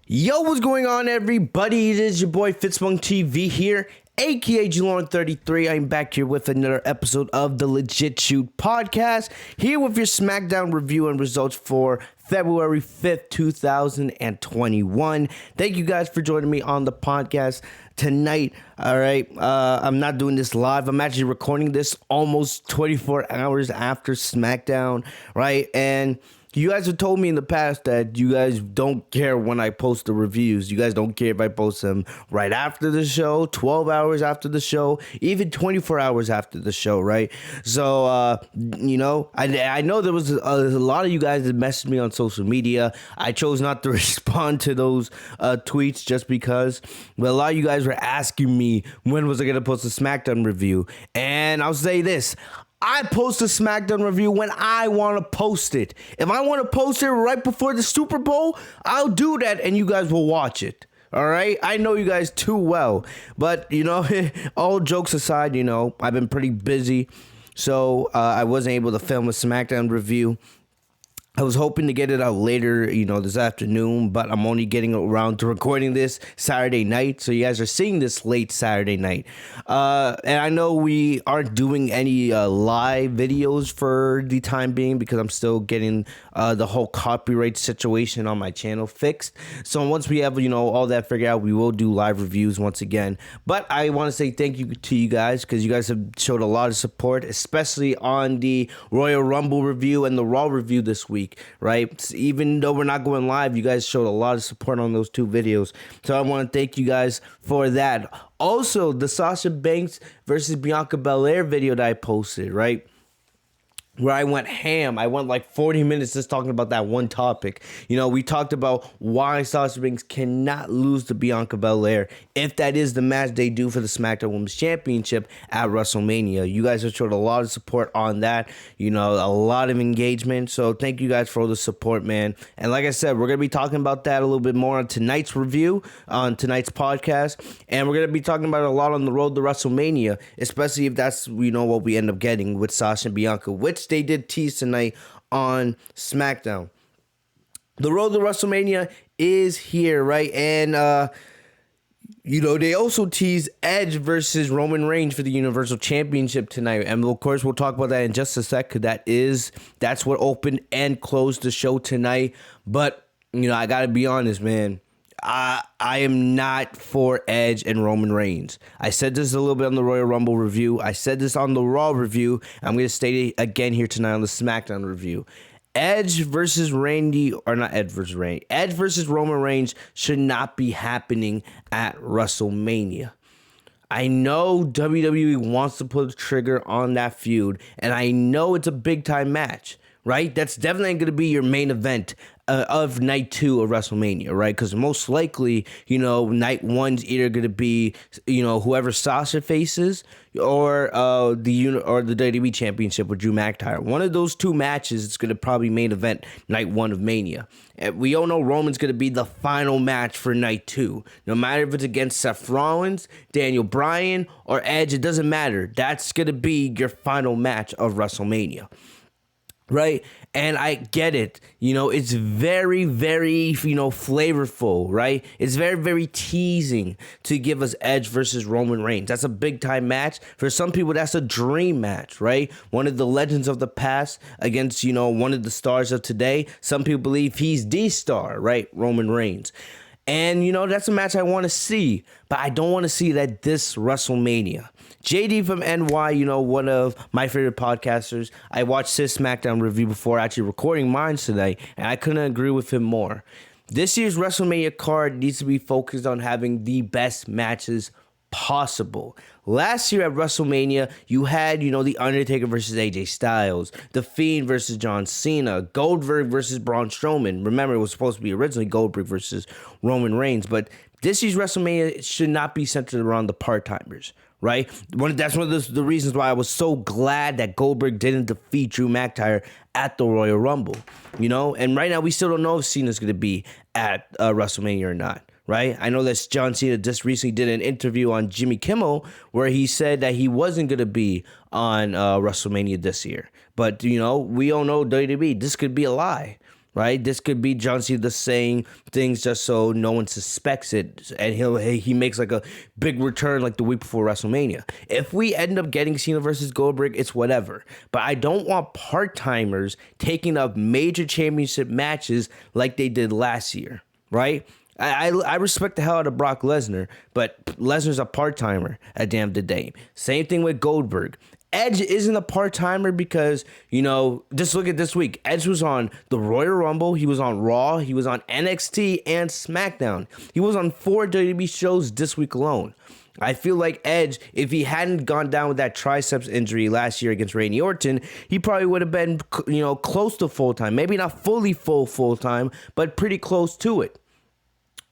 Yo, what's going on, everybody? It is your boy Fitzmonk TV here, aka Jalorn33. I'm back here with another episode of the Legit Shoot podcast, here with your SmackDown review and results for February 5th, 2021. Thank you guys for joining me on the podcast tonight. All right, I'm not doing this live. I'm actually recording this almost 24 hours after SmackDown, right? And you guys have told me in the past that you guys don't care when I post the reviews. You guys don't care if I post them right after the show, 12 hours after the show, even 24 hours after the show, right? So, I know there was a lot of you guys that messaged me on social media. I chose not to respond to those tweets just because. But a lot of you guys were asking me when was I going to post a SmackDown review. And I'll say this. I post a SmackDown review when I want to post it. If I want to post it right before the Super Bowl, I'll do that and you guys will watch it. All right? I know you guys too well. But, all jokes aside, I've been pretty busy. So I wasn't able to film a SmackDown review. I was hoping to get it out later, this afternoon, but I'm only getting around to recording this Saturday night. So you guys are seeing this late Saturday night. And I know we aren't doing any live videos for the time being because I'm still getting the whole copyright situation on my channel fixed. So once we have, all that figured out, we will do live reviews once again. But I want to say thank you to you guys because you guys have showed a lot of support, especially on the Royal Rumble review and the Raw review this week. Right? Even though we're not going live, you guys showed a lot of support on those two videos. So I want to thank you guys for that. Also, the SASHA Banks versus Bianca Belair video that I posted, right? Where I went ham. I went like 40 minutes just talking about that one topic. We talked about why Sasha Banks cannot lose to Bianca Belair if that is the match they do for the SmackDown Women's Championship at WrestleMania. You guys have showed a lot of support on that. A lot of engagement. So thank you guys for all the support, man. And like I said, we're going to be talking about that a little bit more on tonight's review, on tonight's podcast. And we're going to be talking about it a lot on the road to WrestleMania, especially if that's, what we end up getting with Sasha and Bianca, which they did tease tonight on SmackDown. The road to WrestleMania is here, right? And they also teased Edge versus Roman Reigns for the Universal Championship tonight. And of course, we'll talk about that in just a sec, because that's what opened and closed the show tonight. But, I gotta be honest, man. I am not for Edge and Roman Reigns. I said this a little bit on the Royal Rumble review. I said this on the Raw review. I'm going to state it again here tonight on the SmackDown review. Edge versus Roman Reigns should not be happening at WrestleMania. I know WWE wants to put a trigger on that feud, and I know it's a big-time match, right? That's definitely going to be your main event of night 2 of WrestleMania, right? Because most likely, night 1's either going to be, whoever Sasha faces or the WWE Championship with Drew McIntyre. One of those two matches is going to probably main event night 1 of Mania. And we all know Roman's going to be the final match for night 2. No matter if it's against Seth Rollins, Daniel Bryan, or Edge, it doesn't matter. That's going to be your final match of WrestleMania. Right? And I get it. It's very, very, flavorful, right? It's very, very teasing to give us Edge versus Roman Reigns. That's a big time match. For some people, that's a dream match, right? One of the legends of the past against, one of the stars of today. Some people believe he's the star, right? Roman Reigns. And, that's a match I want to see, but I don't want to see that this WrestleMania. JD from NY, one of my favorite podcasters. I watched his SmackDown review before actually recording mine today, and I couldn't agree with him more. This year's WrestleMania card needs to be focused on having the best matches possible. Last year at WrestleMania, you had, The Undertaker versus AJ Styles, The Fiend versus John Cena, Goldberg versus Braun Strowman. Remember, it was supposed to be originally Goldberg versus Roman Reigns, but this year's WrestleMania should not be centered around the part-timers, right? That's one of the reasons why I was so glad that Goldberg didn't defeat Drew McIntyre at the Royal Rumble, And right now, we still don't know if Cena's going to be at WrestleMania or not. Right? I know that John Cena just recently did an interview on Jimmy Kimmel where he said that he wasn't going to be on WrestleMania this year. But, we all know WWE, this could be a lie. right? This could be John Cena saying things just so no one suspects it, and he makes like a big return like the week before WrestleMania. If we end up getting Cena versus Goldberg, it's whatever. But I don't want part-timers taking up major championship matches like they did last year, right? I respect the hell out of Brock Lesnar, but Lesnar's a part-timer at the end of the day. Same thing with Goldberg. Edge isn't a part-timer because, just look at this week. Edge was on the Royal Rumble. He was on Raw. He was on NXT and SmackDown. He was on 4 WWE shows this week alone. I feel like Edge, if he hadn't gone down with that triceps injury last year against Randy Orton, he probably would have been, close to full-time. Maybe not fully full-time, but pretty close to it.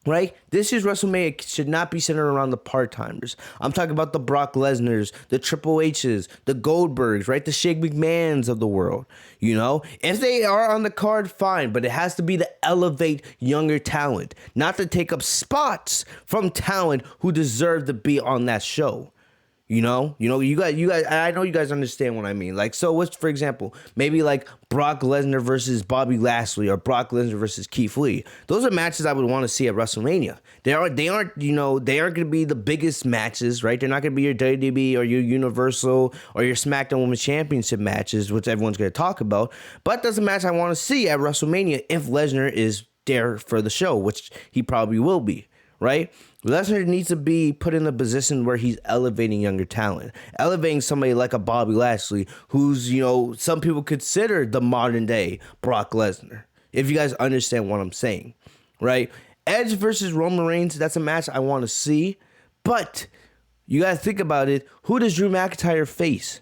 Right? This year's WrestleMania should not be centered around the part-timers. I'm talking about the Brock Lesnars, the Triple H's, the Goldbergs, right? The Shane McMahons of the world. If they are on the card, fine, but it has to be to elevate younger talent, not to take up spots from talent who deserve to be on that show. You guys, I know you guys understand what I mean. Like, so what's, for example, maybe like Brock Lesnar versus Bobby Lashley or Brock Lesnar versus Keith Lee. Those are matches I would want to see at WrestleMania. They aren't going to be the biggest matches, right? They're not going to be your WWE or your Universal or your SmackDown Women's Championship matches, which everyone's going to talk about. But that's a match I want to see at WrestleMania if Lesnar is there for the show, which he probably will be, right? Lesnar needs to be put in a position where he's elevating younger talent, elevating somebody like a Bobby Lashley, who's, some people consider the modern day Brock Lesnar, if you guys understand what I'm saying, right? Edge versus Roman Reigns, that's a match I want to see, but you got to think about it. Who does Drew McIntyre face?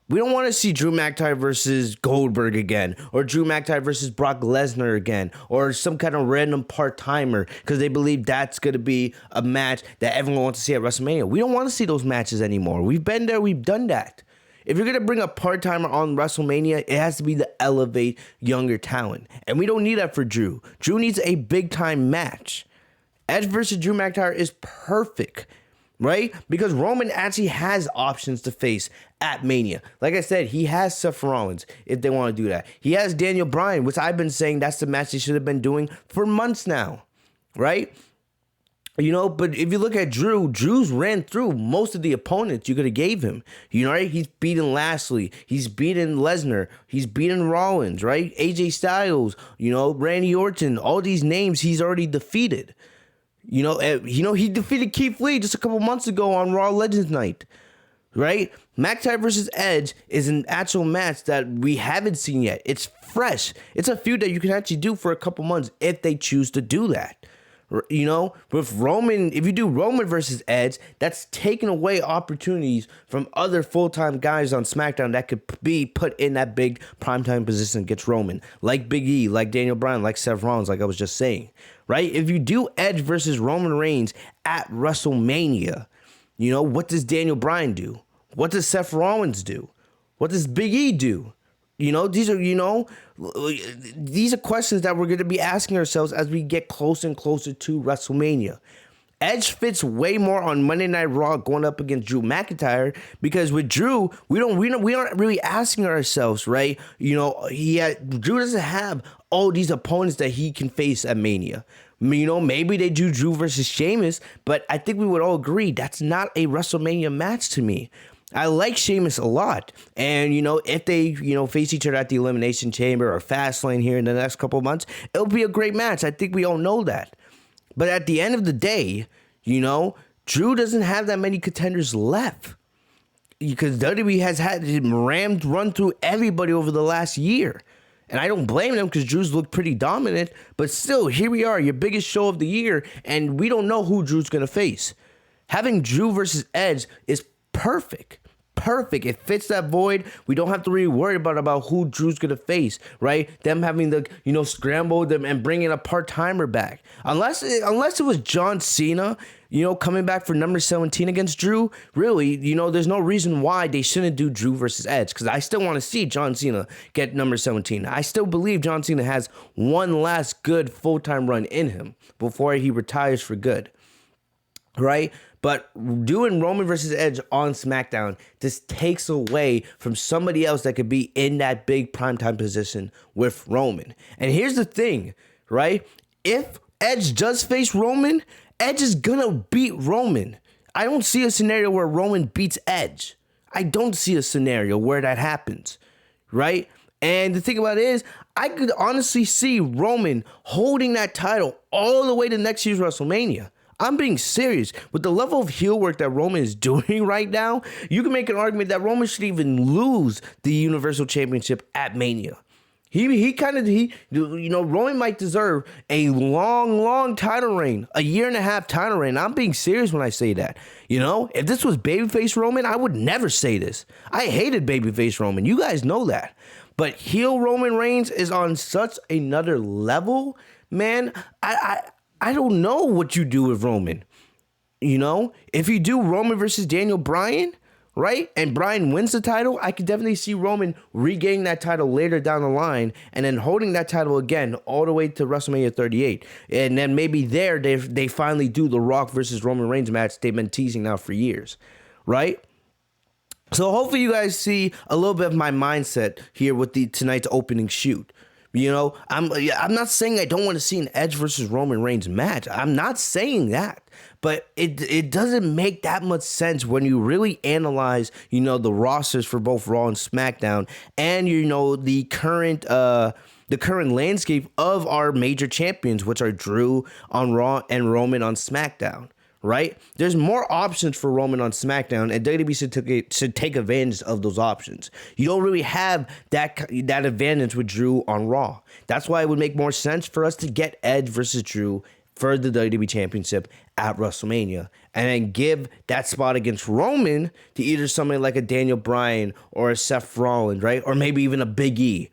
We don't want to see Drew McIntyre versus Goldberg again, or Drew McIntyre versus Brock Lesnar again, or some kind of random part-timer because they believe that's going to be a match that everyone wants to see at WrestleMania. We don't want to see those matches anymore. We've been there. We've done that. If you're going to bring a part-timer on WrestleMania, it has to be to elevate younger talent. And we don't need that for Drew. Drew needs a big-time match. Edge versus Drew McIntyre is perfect. Right? Because Roman actually has options to face at Mania. Like I said, he has Seth Rollins if they want to do that. He has Daniel Bryan, which I've been saying that's the match they should have been doing for months now. Right? But if you look at Drew's ran through most of the opponents you could have gave him. Right? He's beaten Lashley. He's beaten Lesnar. He's beaten Rollins, right? AJ Styles, Randy Orton. All these names he's already defeated. He defeated Keith Lee just a couple months ago on Raw Legends Night, right? McIntyre versus Edge is an actual match that we haven't seen yet. It's fresh. It's a feud that you can actually do for a couple months if they choose to do that. With Roman, if you do Roman versus Edge, that's taking away opportunities from other full-time guys on SmackDown that could be put in that big primetime position against Roman, like Big E, like Daniel Bryan, like Seth Rollins, like I was just saying, right? If you do Edge versus Roman Reigns at WrestleMania, what does Daniel Bryan do? What does Seth Rollins do? What does Big E do? These are questions that we're going to be asking ourselves as we get closer and closer to WrestleMania. Edge fits way more on Monday Night Raw going up against Drew McIntyre because with Drew, we aren't really asking ourselves, right? Drew doesn't have all these opponents that he can face at Mania. Maybe they do Drew versus Sheamus, but I think we would all agree that's not a WrestleMania match to me. I like Sheamus a lot. And, if they, face each other at the Elimination Chamber or Fastlane here in the next couple of months, it'll be a great match. I think we all know that. But at the end of the day, Drew doesn't have that many contenders left. Because WWE has had him run through everybody over the last year. And I don't blame them because Drew's looked pretty dominant. But still, here we are, your biggest show of the year. And we don't know who Drew's going to face. Having Drew versus Edge is perfect. It fits that void. We don't have to really worry about who Drew's gonna face, right? Them having to scramble them and bringing a part-timer back, unless it was John Cena, coming back for number 17 against Drew. Really, there's no reason why they shouldn't do Drew versus Edge, because I still want to see John Cena get number 17. I still believe John Cena has one last good full-time run in him before he retires for good. right? But doing Roman versus Edge on SmackDown just takes away from somebody else that could be in that big primetime position with Roman. And here's the thing, right? If Edge does face Roman, Edge is gonna beat Roman. I don't see a scenario where Roman beats Edge. I don't see a scenario where that happens, right? And the thing about it is, I could honestly see Roman holding that title all the way to next year's WrestleMania. I'm being serious. With the level of heel work that Roman is doing right now, you can make an argument that Roman should even lose the Universal Championship at Mania. Roman might deserve a long title reign, a 1.5-year title reign. I'm being serious when I say that. If this was babyface Roman, I would never say this. I hated babyface Roman. You guys know that. But heel Roman Reigns is on such another level, man. I don't know what you do with Roman. If you do Roman versus Daniel Bryan, right? And Bryan wins the title, I could definitely see Roman regaining that title later down the line and then holding that title again all the way to WrestleMania 38. And then maybe there they finally do the Rock versus Roman Reigns match they've been teasing now for years, right? So hopefully you guys see a little bit of my mindset here with tonight's opening shoot. I'm not saying I don't want to see an Edge versus Roman Reigns match. I'm not saying that. But it doesn't make that much sense when you really analyze, the rosters for both Raw and SmackDown and, the current landscape of our major champions, which are Drew on Raw and Roman on SmackDown. Right? There's more options for Roman on SmackDown, and WWE should take advantage of those options. You don't really have that advantage with Drew on Raw. That's why it would make more sense for us to get Edge versus Drew for the WWE Championship at WrestleMania, and then give that spot against Roman to either somebody like a Daniel Bryan or a Seth Rollins, right? Or maybe even a Big E.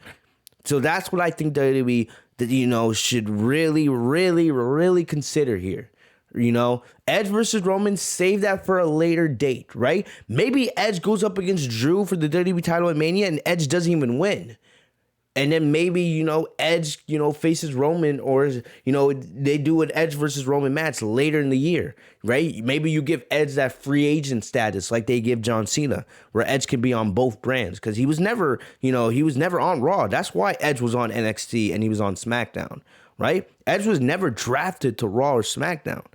So that's what I think WWE should really consider here. Edge versus Roman, save that for a later date, right? Maybe Edge goes up against Drew for the WWE title at Mania and Edge doesn't even win. And then maybe, Edge, faces Roman, or, they do an Edge versus Roman match later in the year, right? Maybe you give Edge that free agent status like they give John Cena, where Edge can be on both brands, because he was never on Raw. That's why Edge was on NXT and he was on SmackDown, right? Edge was never drafted to Raw or SmackDown.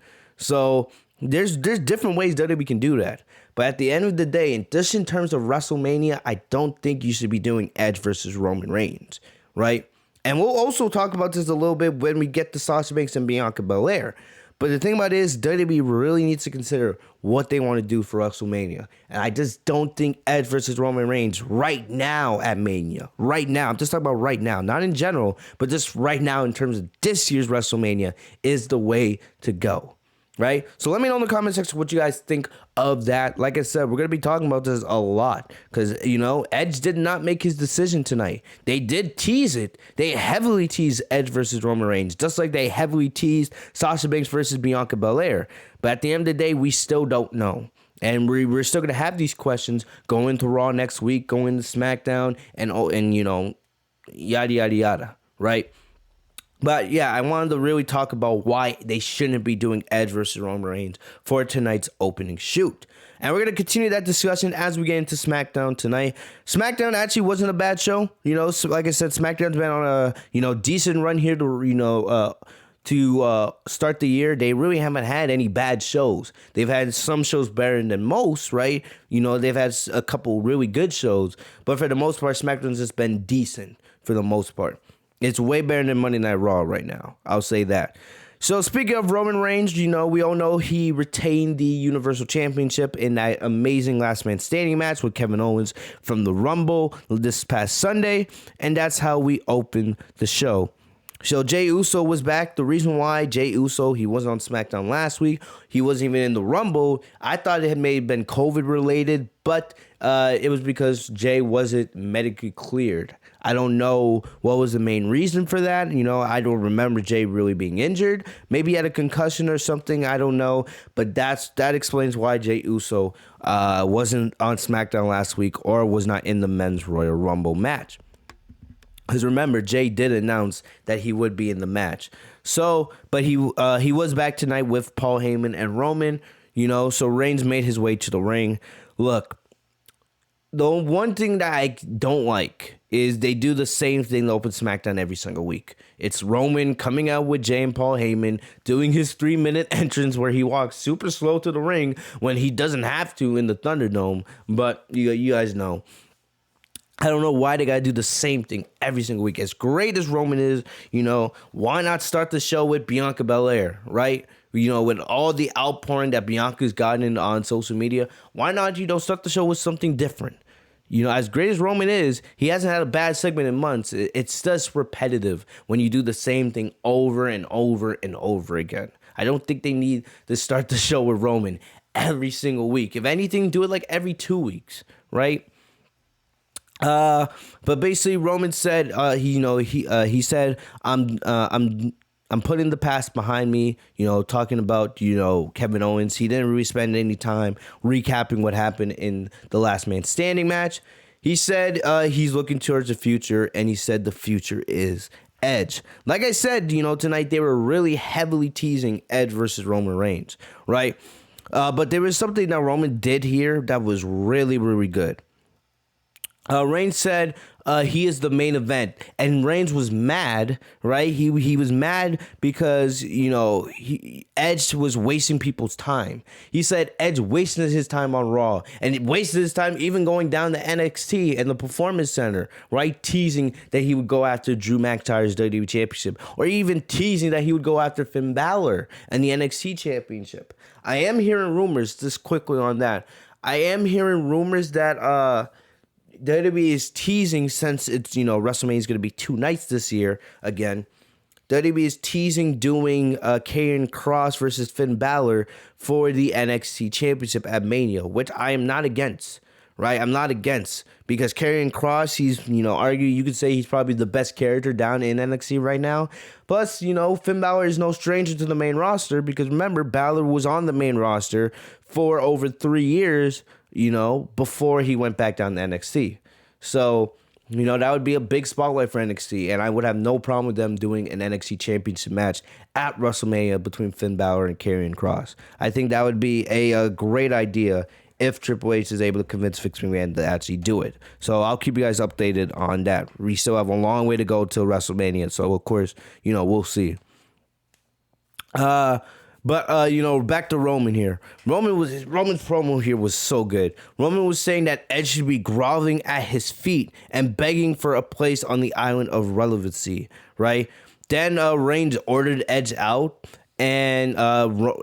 So there's different ways WWE can do that. But at the end of the day, and just in terms of WrestleMania, I don't think you should be doing Edge versus Roman Reigns, right? And we'll also talk about this a little bit when we get to Sasha Banks and Bianca Belair. But the thing about it is, WWE really needs to consider what they want to do for WrestleMania. And I just don't think Edge versus Roman Reigns right now at Mania, right now, I'm just talking about right now, not in general, but just right now in terms of this year's WrestleMania is the way to go. Right? So let me know in the comment section what you guys think of that. Like I said, we're going to be talking about this a lot because, Edge did not make his decision tonight. They did tease it. They heavily teased Edge versus Roman Reigns, just like they heavily teased Sasha Banks versus Bianca Belair. But at the end of the day, we still don't know. And we're still going to have these questions going to Raw next week, going to SmackDown, and yada, yada, yada, right? But yeah, I wanted to really talk about why they shouldn't be doing Edge versus Roman Reigns for tonight's opening shoot. And we're going to continue that discussion as we get into SmackDown tonight. SmackDown actually wasn't a bad show. So like I said, SmackDown's been on a, decent run here to start the year. They really haven't had any bad shows. They've had some shows better than most, right? They've had a couple really good shows. But for the most part, SmackDown's just been decent for the most part. It's way better than Monday Night Raw right now. I'll say that. So speaking of Roman Reigns, we all know he retained the Universal Championship in that amazing Last Man Standing match with Kevin Owens from the Rumble this past Sunday. And that's how we opened the show. So Jey Uso was back. The reason why Jey Uso, he wasn't on SmackDown last week. He wasn't even in the Rumble. I thought it may have been COVID related, but it was because Jey wasn't medically cleared. I don't know what was the main reason for that. I don't remember Jey really being injured. Maybe he had a concussion or something. I don't know. But that explains why Jey Uso wasn't on SmackDown last week or was not in the Men's Royal Rumble match. Because remember, Jey did announce that he would be in the match. So, but he was back tonight with Paul Heyman and Roman. So Reigns made his way to the ring. Look, the one thing that I don't like is they do the same thing to open SmackDown every single week. It's Roman coming out with Jay and Paul Heyman, doing his 3-minute entrance where he walks super slow to the ring when he doesn't have to in the Thunderdome. But you guys know. I don't know why they got to do the same thing every single week. As great as Roman is, why not start the show with Bianca Belair, right? With all the outpouring that Bianca's gotten on social media, why not, start the show with something different? As great as Roman is, he hasn't had a bad segment in months. It's just repetitive when you do the same thing over and over and over again. I don't think they need to start the show with Roman every single week. If anything, do it like every 2 weeks, right? But basically Roman said, he said, I'm putting the past behind me, talking about, Kevin Owens. He didn't really spend any time recapping what happened in the Last Man Standing match. He said he's looking towards the future, and he said the future is Edge. Like I said, tonight they were really heavily teasing Edge versus Roman Reigns, right? But there was something that Roman did here that was really, really good. Reigns said he is the main event, and Reigns was mad, right? He was mad because, Edge was wasting people's time. He said Edge wasted his time on Raw, and he wasted his time even going down to NXT and the Performance Center, right? Teasing that he would go after Drew McIntyre's WWE Championship, or even teasing that he would go after Finn Balor and the NXT Championship. I am hearing rumors, just quickly on that, I am hearing rumors that, WWE is teasing, since it's, WrestleMania is going to be 2 nights this year again. WWE is teasing doing Karrion Kross versus Finn Balor for the NXT Championship at Mania, which I am not against, right? I'm not against, because Karrion Kross, he's, you could say he's probably the best character down in NXT right now. Plus, Finn Balor is no stranger to the main roster, because remember, Balor was on the main roster for over 3 years, before he went back down to NXT. So, that would be a big spotlight for NXT, and I would have no problem with them doing an NXT Championship match at WrestleMania between Finn Balor and Karrion Kross. I think that would be a great idea if Triple H is able to convince Fitzmonk to actually do it. So I'll keep you guys updated on that. We still have a long way to go till WrestleMania, so of course, we'll see. But back to Roman here. Roman's promo here was so good. Roman was saying that Edge should be groveling at his feet and begging for a place on the island of relevancy, right? Then Reigns ordered Edge out, and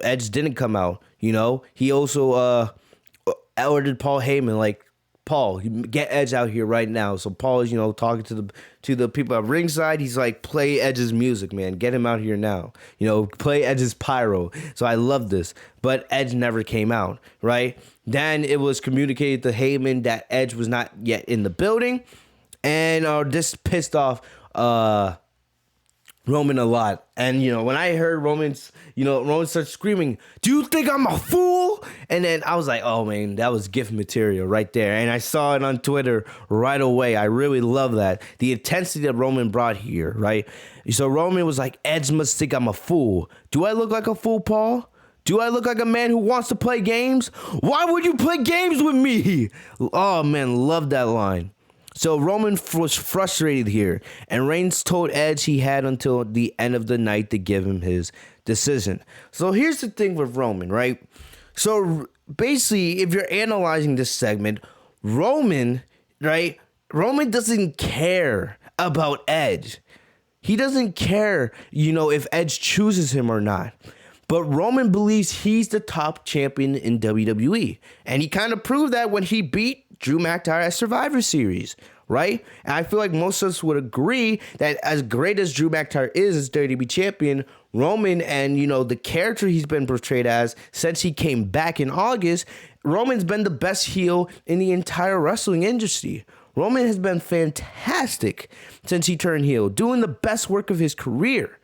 Edge didn't come out. He also ordered Paul Heyman, like, Paul, get Edge out here right now. So Paul is, talking to the people at ringside. He's like, play Edge's music, man. Get him out here now. Play Edge's pyro. So I love this. But Edge never came out, right? Then it was communicated to Heyman that Edge was not yet in the building. And this pissed off Roman a lot. And, when I heard Roman started screaming, "Do you think I'm a fool?" And then I was like, oh, man, that was gift material right there. And I saw it on Twitter right away. I really love that. The intensity that Roman brought here, right? So Roman was like, Edge must think I'm a fool. Do I look like a fool, Paul? Do I look like a man who wants to play games? Why would you play games with me? Oh, man, love that line. So Roman was frustrated here, and Reigns told Edge he had until the end of the night to give him his decision. So here's the thing with Roman, right? So basically, if you're analyzing this segment, Roman, right? Roman doesn't care about Edge. He doesn't care, if Edge chooses him or not. But Roman believes he's the top champion in WWE. And he kind of proved that when he beat Drew McIntyre at Survivor Series, right? And I feel like most of us would agree that as great as Drew McIntyre is as WWE champion, Roman and, the character he's been portrayed as since he came back in August, Roman's been the best heel in the entire wrestling industry. Roman has been fantastic since he turned heel, doing the best work of his career,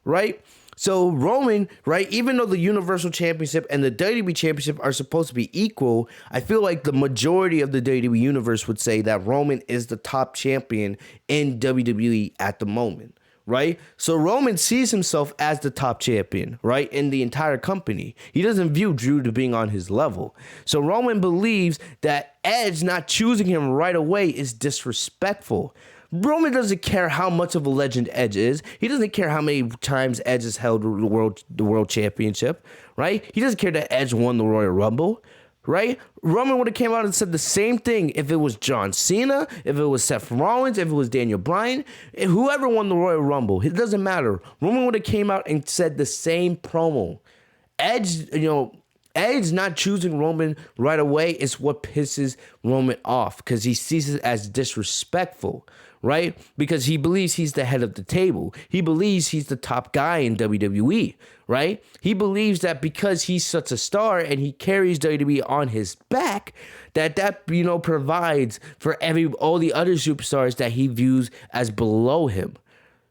right? So Roman, right, even though the Universal Championship and the WWE Championship are supposed to be equal, I feel like the majority of the WWE Universe would say that Roman is the top champion in WWE at the moment, right? So Roman sees himself as the top champion, right, in the entire company. He doesn't view Drew to being on his level. So Roman believes that Edge not choosing him right away is disrespectful. Roman doesn't care how much of a legend Edge is. He doesn't care how many times Edge has held the world championship, right? He doesn't care that Edge won the Royal Rumble, right? Roman would have came out and said the same thing if it was John Cena, if it was Seth Rollins, if it was Daniel Bryan, whoever won the Royal Rumble. It doesn't matter. Roman would have came out and said the same promo. Edge not choosing Roman right away is what pisses Roman off because he sees it as disrespectful, right? Because he believes he's the head of the table. He believes he's the top guy in WWE, right? He believes that because he's such a star and he carries WWE on his back, that provides for all the other superstars that he views as below him.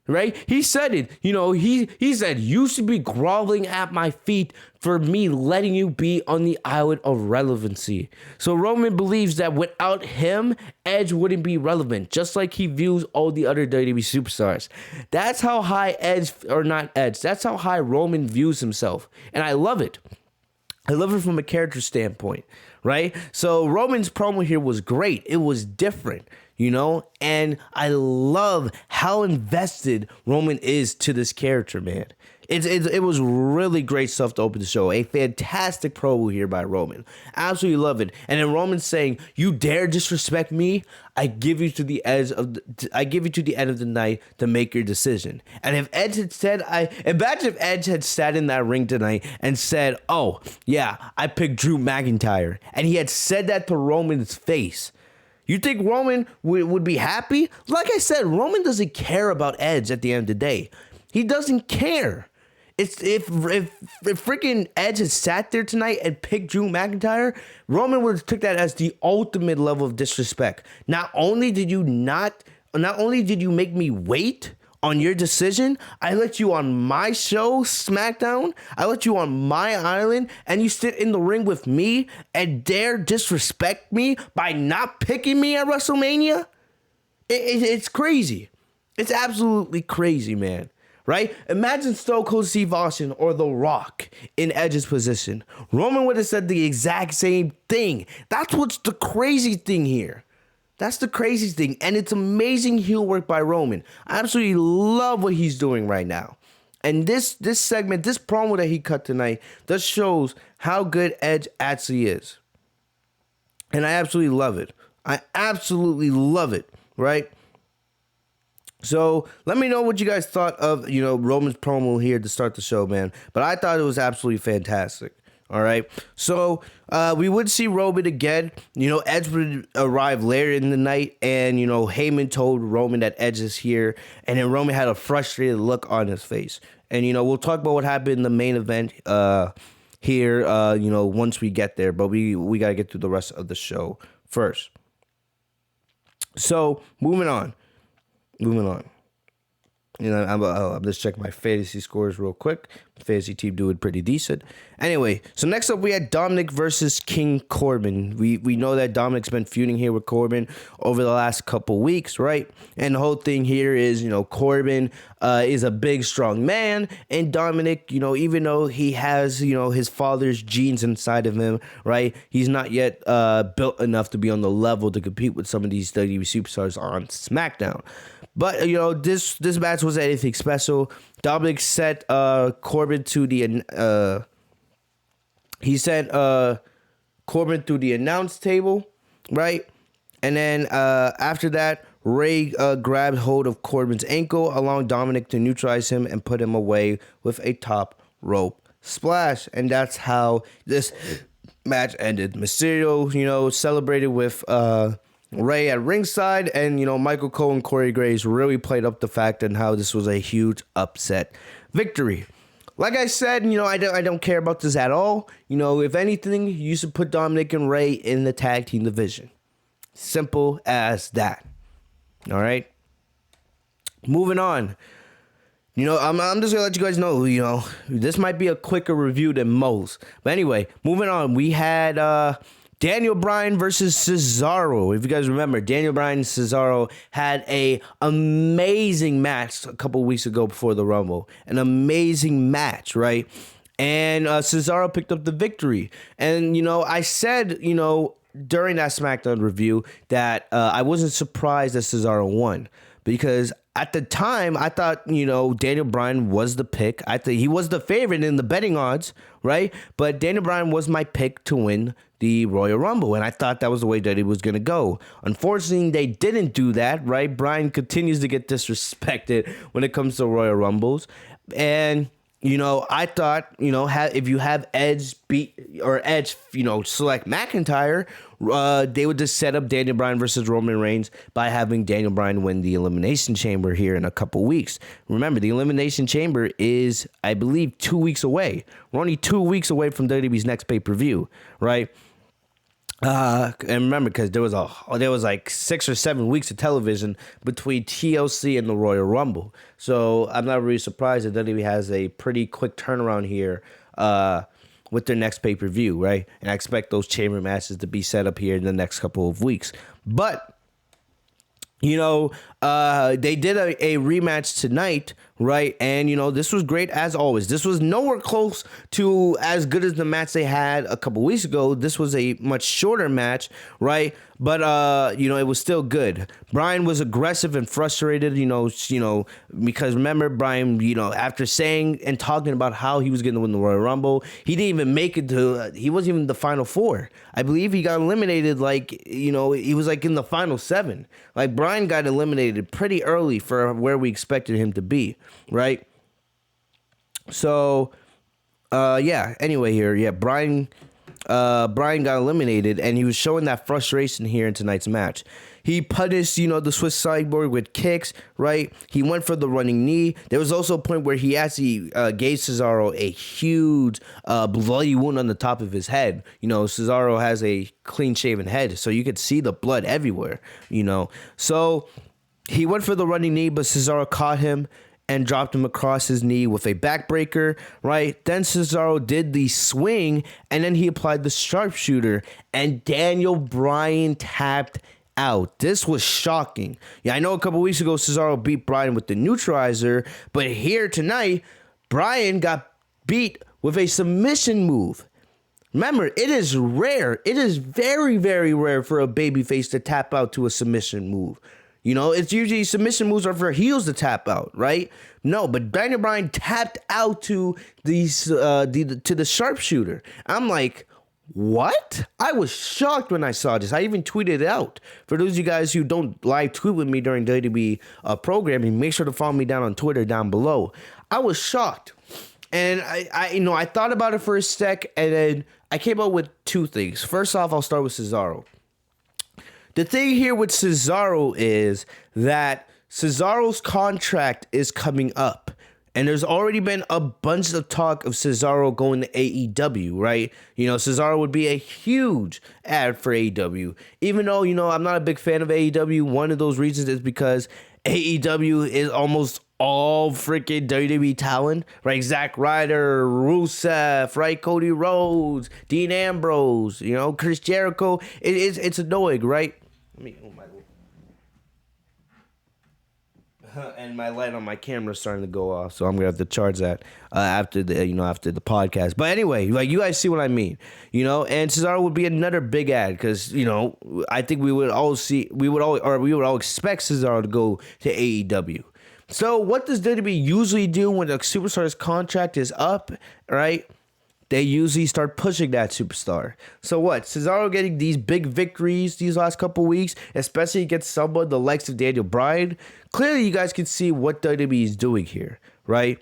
Right? He said it. He said, you should be groveling at my feet for me letting you be on the island of relevancy. So Roman believes that without him, Edge wouldn't be relevant, just like he views all the other WWE superstars. That's how high that's how high Roman views himself. And I love it. I love it from a character standpoint, right? So Roman's promo here was great. It was different. And I love how invested Roman is to this character, man. It was really great stuff to open the show. A fantastic promo here by Roman. Absolutely love it. And then Roman's saying, "You dare disrespect me? I give you to the end of the night to make your decision." And if Edge had said, imagine if Edge had sat in that ring tonight and said, "Oh yeah, I picked Drew McIntyre," and he had said that to Roman's face. You think Roman would be happy? Like I said, Roman doesn't care about Edge at the end of the day. He doesn't care. If freaking Edge had sat there tonight and picked Drew McIntyre, Roman would have took that as the ultimate level of disrespect. Not only did you make me wait on your decision, I let you on my show, SmackDown. I let you on my island, and you sit in the ring with me and dare disrespect me by not picking me at WrestleMania? It's crazy. It's absolutely crazy, man. Right? Imagine Stone Cold Steve Austin or The Rock in Edge's position. Roman would have said the exact same thing. That's what's the crazy thing here. That's the crazy thing. And it's amazing heel work by Roman. I absolutely love what he's doing right now. And this segment, this promo that he cut tonight, just shows how good Edge actually is. And I absolutely love it. I absolutely love it, right? So let me know what you guys thought of, Roman's promo here to start the show, man. But I thought it was absolutely fantastic. All right. So we would see Roman again. Edge would arrive later in the night, and, Heyman told Roman that Edge is here. And then Roman had a frustrated look on his face. And, we'll talk about what happened in the main event here, once we get there. But we got to get through the rest of the show first. So moving on. I'm just checking my fantasy scores real quick. Fantasy team doing pretty decent. Anyway, so next up we had Dominic versus King Corbin. We know that Dominic's been feuding here with Corbin over the last couple weeks, right? And the whole thing here is, Corbin is a big, strong man, and Dominic, even though he has, his father's genes inside of him, right? He's not yet built enough to be on the level to compete with some of these WWE superstars on SmackDown. But, this match wasn't anything special. Dominic sent Corbin to the Corbin through the announce table, right? And then after that, Ray grabbed hold of Corbin's ankle, allowing Dominic to neutralize him and put him away with a top rope splash. And that's how this match ended. Mysterio, celebrated with Ray at ringside, and Michael Cole and Corey Graves really played up the fact and how this was a huge upset victory. Like I said, I don't care about this at all. If anything, you should put Dominic and Ray in the tag team division. Simple as that. All right. Moving on. I'm just gonna let you guys know. This might be a quicker review than most. But anyway, moving on. We had Daniel Bryan versus Cesaro. If you guys remember, Daniel Bryan and Cesaro had a amazing match a couple weeks ago before the Rumble. An amazing match, right? And Cesaro picked up the victory. And, I said, during that SmackDown review that I wasn't surprised that Cesaro won. Because at the time, I thought, Daniel Bryan was the pick. I think he was the favorite in the betting odds, right? But Daniel Bryan was my pick to win the Royal Rumble, and I thought that was the way that it was going to go. Unfortunately, they didn't do that, right? Bryan continues to get disrespected when it comes to Royal Rumbles. And I thought, if you have Edge select McIntyre, they would just set up Daniel Bryan versus Roman Reigns by having Daniel Bryan win the Elimination Chamber here in a couple weeks. Remember, the Elimination Chamber is, I believe, 2 weeks away. We're only 2 weeks away from WWE's next pay-per-view, right? And remember, because there was like 6 or 7 weeks of television between TLC and the Royal Rumble, so I'm not really surprised that WWE has a pretty quick turnaround here with their next pay-per-view, right? And I expect those chamber matches to be set up here in the next couple of weeks. But they did a rematch tonight, right? And, this was great as always. This was nowhere close to as good as the match they had a couple weeks ago. This was a much shorter match, right? But, it was still good. Bryan was aggressive and frustrated, because remember, Bryan, after saying and talking about how he was going to win the Royal Rumble, he didn't even make it he wasn't even the final 4. I believe he got eliminated, he was in the final 7. Bryan got eliminated pretty early for where we expected him to be, right? So, Bryan got eliminated, and he was showing that frustration here in tonight's match. He punished, the Swiss sideboard with kicks, right? He went for the running knee. There was also a point where he actually gave Cesaro a huge bloody wound on the top of his head. Cesaro has a clean-shaven head, so you could see the blood everywhere, So he went for the running knee, but Cesaro caught him and dropped him across his knee with a backbreaker, right? Then Cesaro did the swing, and then he applied the sharpshooter, and Daniel Bryan tapped out. This was shocking. Yeah, I know a couple weeks ago Cesaro beat Bryan with the neutralizer, but here tonight, Bryan got beat with a submission move. Remember, it is rare. It is very, very rare for a babyface to tap out to a submission move. It's usually submission moves are for heels to tap out, right? No, but Daniel Bryan tapped out to the sharpshooter. I'm like, what? I was shocked when I saw this. I even tweeted it out. For those of you guys who don't live tweet with me during WWE programming, make sure to follow me down on Twitter down below. I was shocked. And I thought about it for a sec, and then I came up with 2 things. First off, I'll start with Cesaro. The thing here with Cesaro is that Cesaro's contract is coming up. And there's already been a bunch of talk of Cesaro going to AEW, right? Cesaro would be a huge ad for AEW. Even though, I'm not a big fan of AEW, one of those reasons is because AEW is almost all freaking WWE talent, right? Zack Ryder, Rusev, right? Cody Rhodes, Dean Ambrose, Chris Jericho. It's annoying, right? Let me and my light on my camera is starting to go off, so I'm gonna have to charge that after the podcast. But anyway, you guys see what I mean, And Cesaro would be another big ad because I think we would all expect Cesaro to go to AEW. So what does WWE usually do when a superstar's contract is up, right? They usually start pushing that superstar. So what? Cesaro getting these big victories these last couple weeks, especially against someone the likes of Daniel Bryan. Clearly, you guys can see what WWE is doing here, right?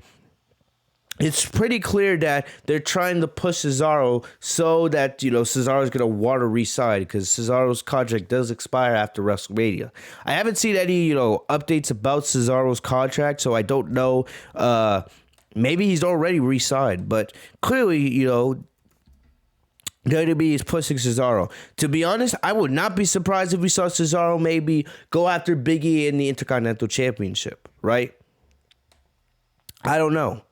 It's pretty clear that they're trying to push Cesaro so that, Cesaro is going to want to re-sign because Cesaro's contract does expire after WrestleMania. I haven't seen any, updates about Cesaro's contract, so I don't know. Maybe he's already re-signed, but clearly, WWE is pushing Cesaro. To be honest, I would not be surprised if we saw Cesaro maybe go after Big E in the Intercontinental Championship, right? I don't know.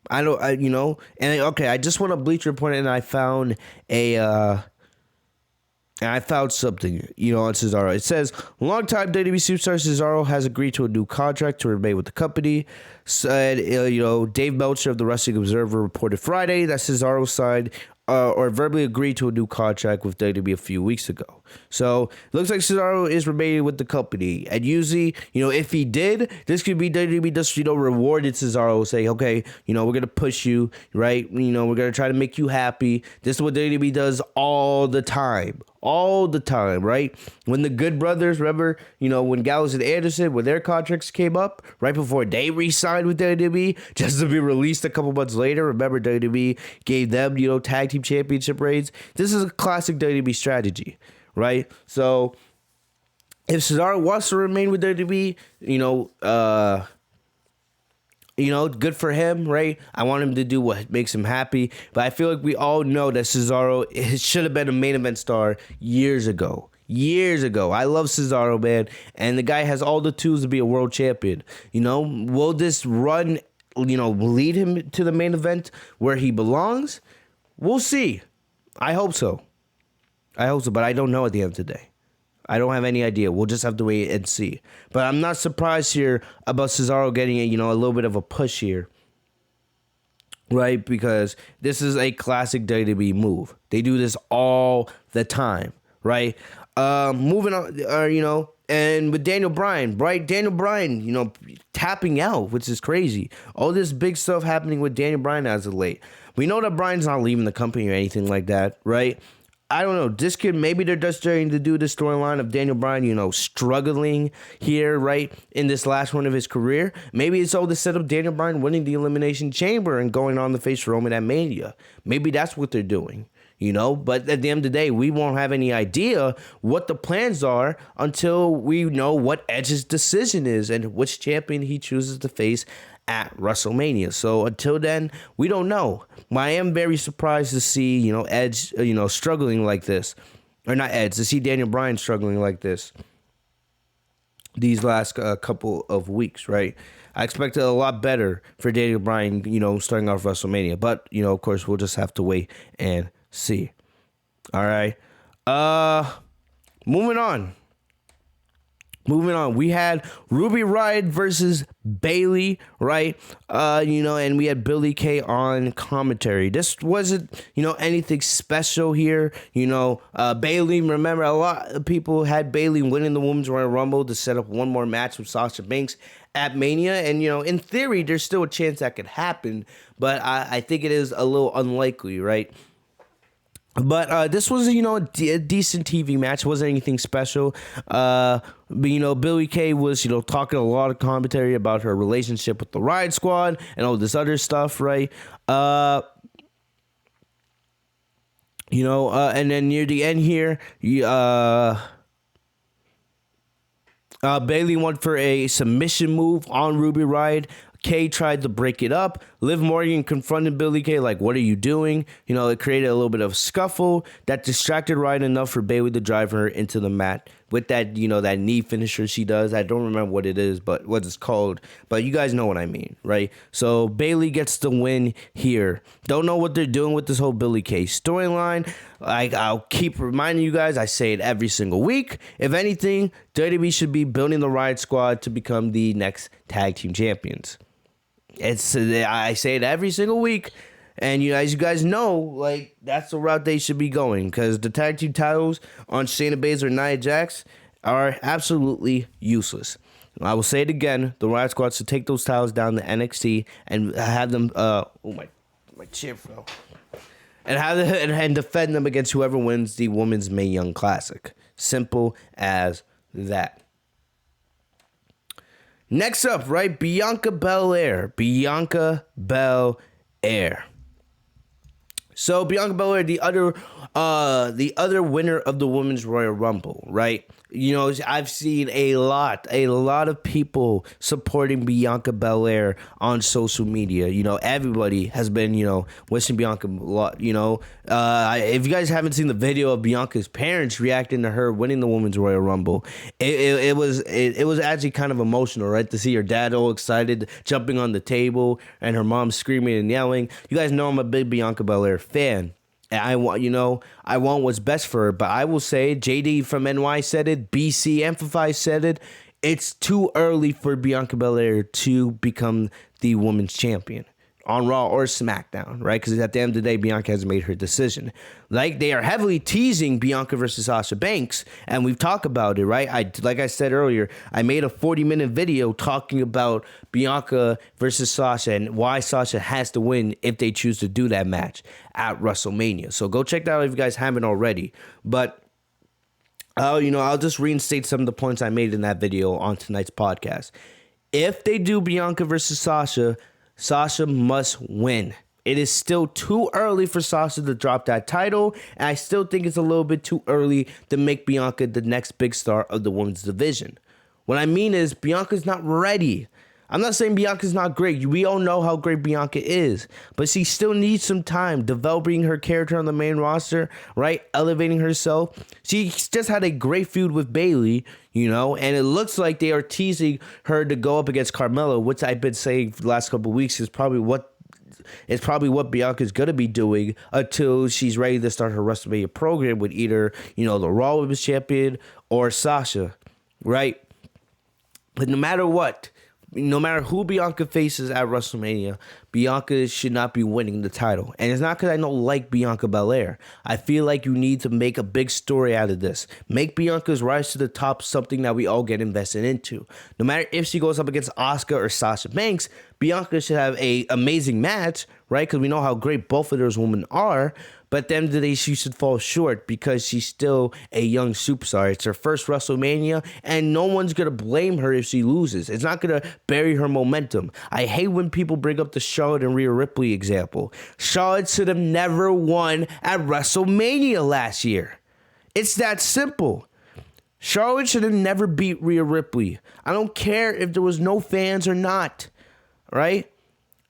And okay, I just want to Bleacher Report, and I found a And I found something, on Cesaro. It says, longtime WWE superstar Cesaro has agreed to a new contract to remain with the company. Said, Dave Meltzer of the Wrestling Observer reported Friday that Cesaro signed or verbally agreed to a new contract with WWE a few weeks ago. So it looks like Cesaro is remaining with the company. And usually, if he did, this could be WWE just, rewarded Cesaro, say, okay, we're going to push you, right? We're going to try to make you happy. This is what WWE does all the time. All the time, right? When the Good Brothers, remember, when Gallows and Anderson, when their contracts came up, right before they re-signed with WWE, just to be released a couple months later, remember WWE gave them, tag team championship reigns? This is a classic WWE strategy, right? So, if Cesaro wants to remain with WWE, good for him, right? I want him to do what makes him happy. But I feel like we all know that Cesaro should have been a main event star years ago. Years ago. I love Cesaro, man. And the guy has all the tools to be a world champion. Will this run, lead him to the main event where he belongs? We'll see. I hope so. But I don't know at the end of the day. I don't have any idea. We'll just have to wait and see. But I'm not surprised here about Cesaro getting a little bit of a push here. Right? Because this is a classic WWE move. They do this all the time. Right? Moving on, and with Daniel Bryan, right? Daniel Bryan, tapping out, which is crazy. All this big stuff happening with Daniel Bryan as of late. We know that Bryan's not leaving the company or anything like that, right? I don't know. This kid, maybe they're just trying to do the storyline of Daniel Bryan, struggling here, right, in this last one of his career. Maybe it's all to set up Daniel Bryan winning the Elimination Chamber and going on to face Roman at Mania. Maybe that's what they're doing, But at the end of the day, we won't have any idea what the plans are until we know what Edge's decision is and which champion he chooses to face at WrestleMania. So until then, we don't know. I am very surprised to see, Edge, struggling like this. Or not Edge, to see Daniel Bryan struggling like this these last couple of weeks, right? I expected a lot better for Daniel Bryan, starting off WrestleMania. But, of course, we'll just have to wait and see. All right. Moving on. We had Ruby Riott versus Bayley, right? And we had Billie Kay on commentary. This wasn't, anything special here. Bayley, remember, a lot of people had Bayley winning the Women's Royal Rumble to set up one more match with Sasha Banks at Mania. And, in theory, there's still a chance that could happen. But I think it is a little unlikely, right? But this was, a decent TV match. It wasn't anything special. But, Billie Kay was, talking a lot of commentary about her relationship with the Riott Squad and all this other stuff, right? And then near the end here, Bayley went for a submission move on Ruby Riott. Kay tried to break it up. Liv Morgan confronted Billie Kay like, what are you doing? It created a little bit of a scuffle that distracted Riott enough for Bayley to drive her into the mat with that, that knee finisher she does. I don't remember what it is, but what it's called. But you guys know what I mean, right? So Bayley gets the win here. Don't know what they're doing with this whole Billie Kay storyline. I'll keep reminding you guys. I say it every single week. If anything, WWE should be building the Riott Squad to become the next tag team champions. I say it every single week, and as you guys know, that's the route they should be going, because the tag team titles on Shayna Baszler and Nia Jax are absolutely useless. I will say it again: the Riott Squad should take those titles down to NXT and have them. My chair fell. And defend them against whoever wins the Women's Mae Young Classic. Simple as that. Next up, right, Bianca Belair. So Bianca Belair, the other winner of the Women's Royal Rumble, right? I've seen a lot of people supporting Bianca Belair on social media. Everybody has been, wishing Bianca a lot. If you guys haven't seen the video of Bianca's parents reacting to her winning the Women's Royal Rumble, it was actually kind of emotional, right? To see her dad all excited, jumping on the table, and her mom screaming and yelling. You guys know I'm a big Bianca Belair fan. And I want what's best for her. But I will say, JD from NY said it, BC Amplify said it. It's too early for Bianca Belair to become the women's champion on Raw or SmackDown, right? Because at the end of the day, Bianca has made her decision. Like, they are heavily teasing Bianca versus Sasha Banks, and we've talked about it, right? Like I said earlier, I made a 40-minute video talking about Bianca versus Sasha and why Sasha has to win if they choose to do that match at WrestleMania. So go check that out if you guys haven't already. But I'll just reinstate some of the points I made in that video on tonight's podcast. If they do Bianca versus Sasha, Sasha must win. It is still too early for Sasha to drop that title, and I still think it's a little bit too early to make Bianca the next big star of the women's division. What I mean is, Bianca's not ready. I'm not saying Bianca's not great. We all know how great Bianca is, but she still needs some time developing her character on the main roster, right? Elevating herself. She just had a great feud with Bayley, and it looks like they are teasing her to go up against Carmella, which I've been saying for the last couple of weeks is probably what Bianca's going to be doing until she's ready to start her WrestleMania program with either, the Raw Women's Champion or Sasha, right? But no matter what, no matter who Bianca faces at WrestleMania, Bianca should not be winning the title. And it's not because I don't like Bianca Belair. I feel like you need to make a big story out of this. Make Bianca's rise to the top something that we all get invested into. No matter if she goes up against Asuka or Sasha Banks, Bianca should have an amazing match, right? Because we know how great both of those women are. But at the end of the day, she should fall short because she's still a young superstar. It's her first WrestleMania, and no one's going to blame her if she loses. It's not going to bury her momentum. I hate when people bring up the Charlotte and Rhea Ripley example. Charlotte should have never won at WrestleMania last year. It's that simple. Charlotte should have never beat Rhea Ripley. I don't care if there was no fans or not, right?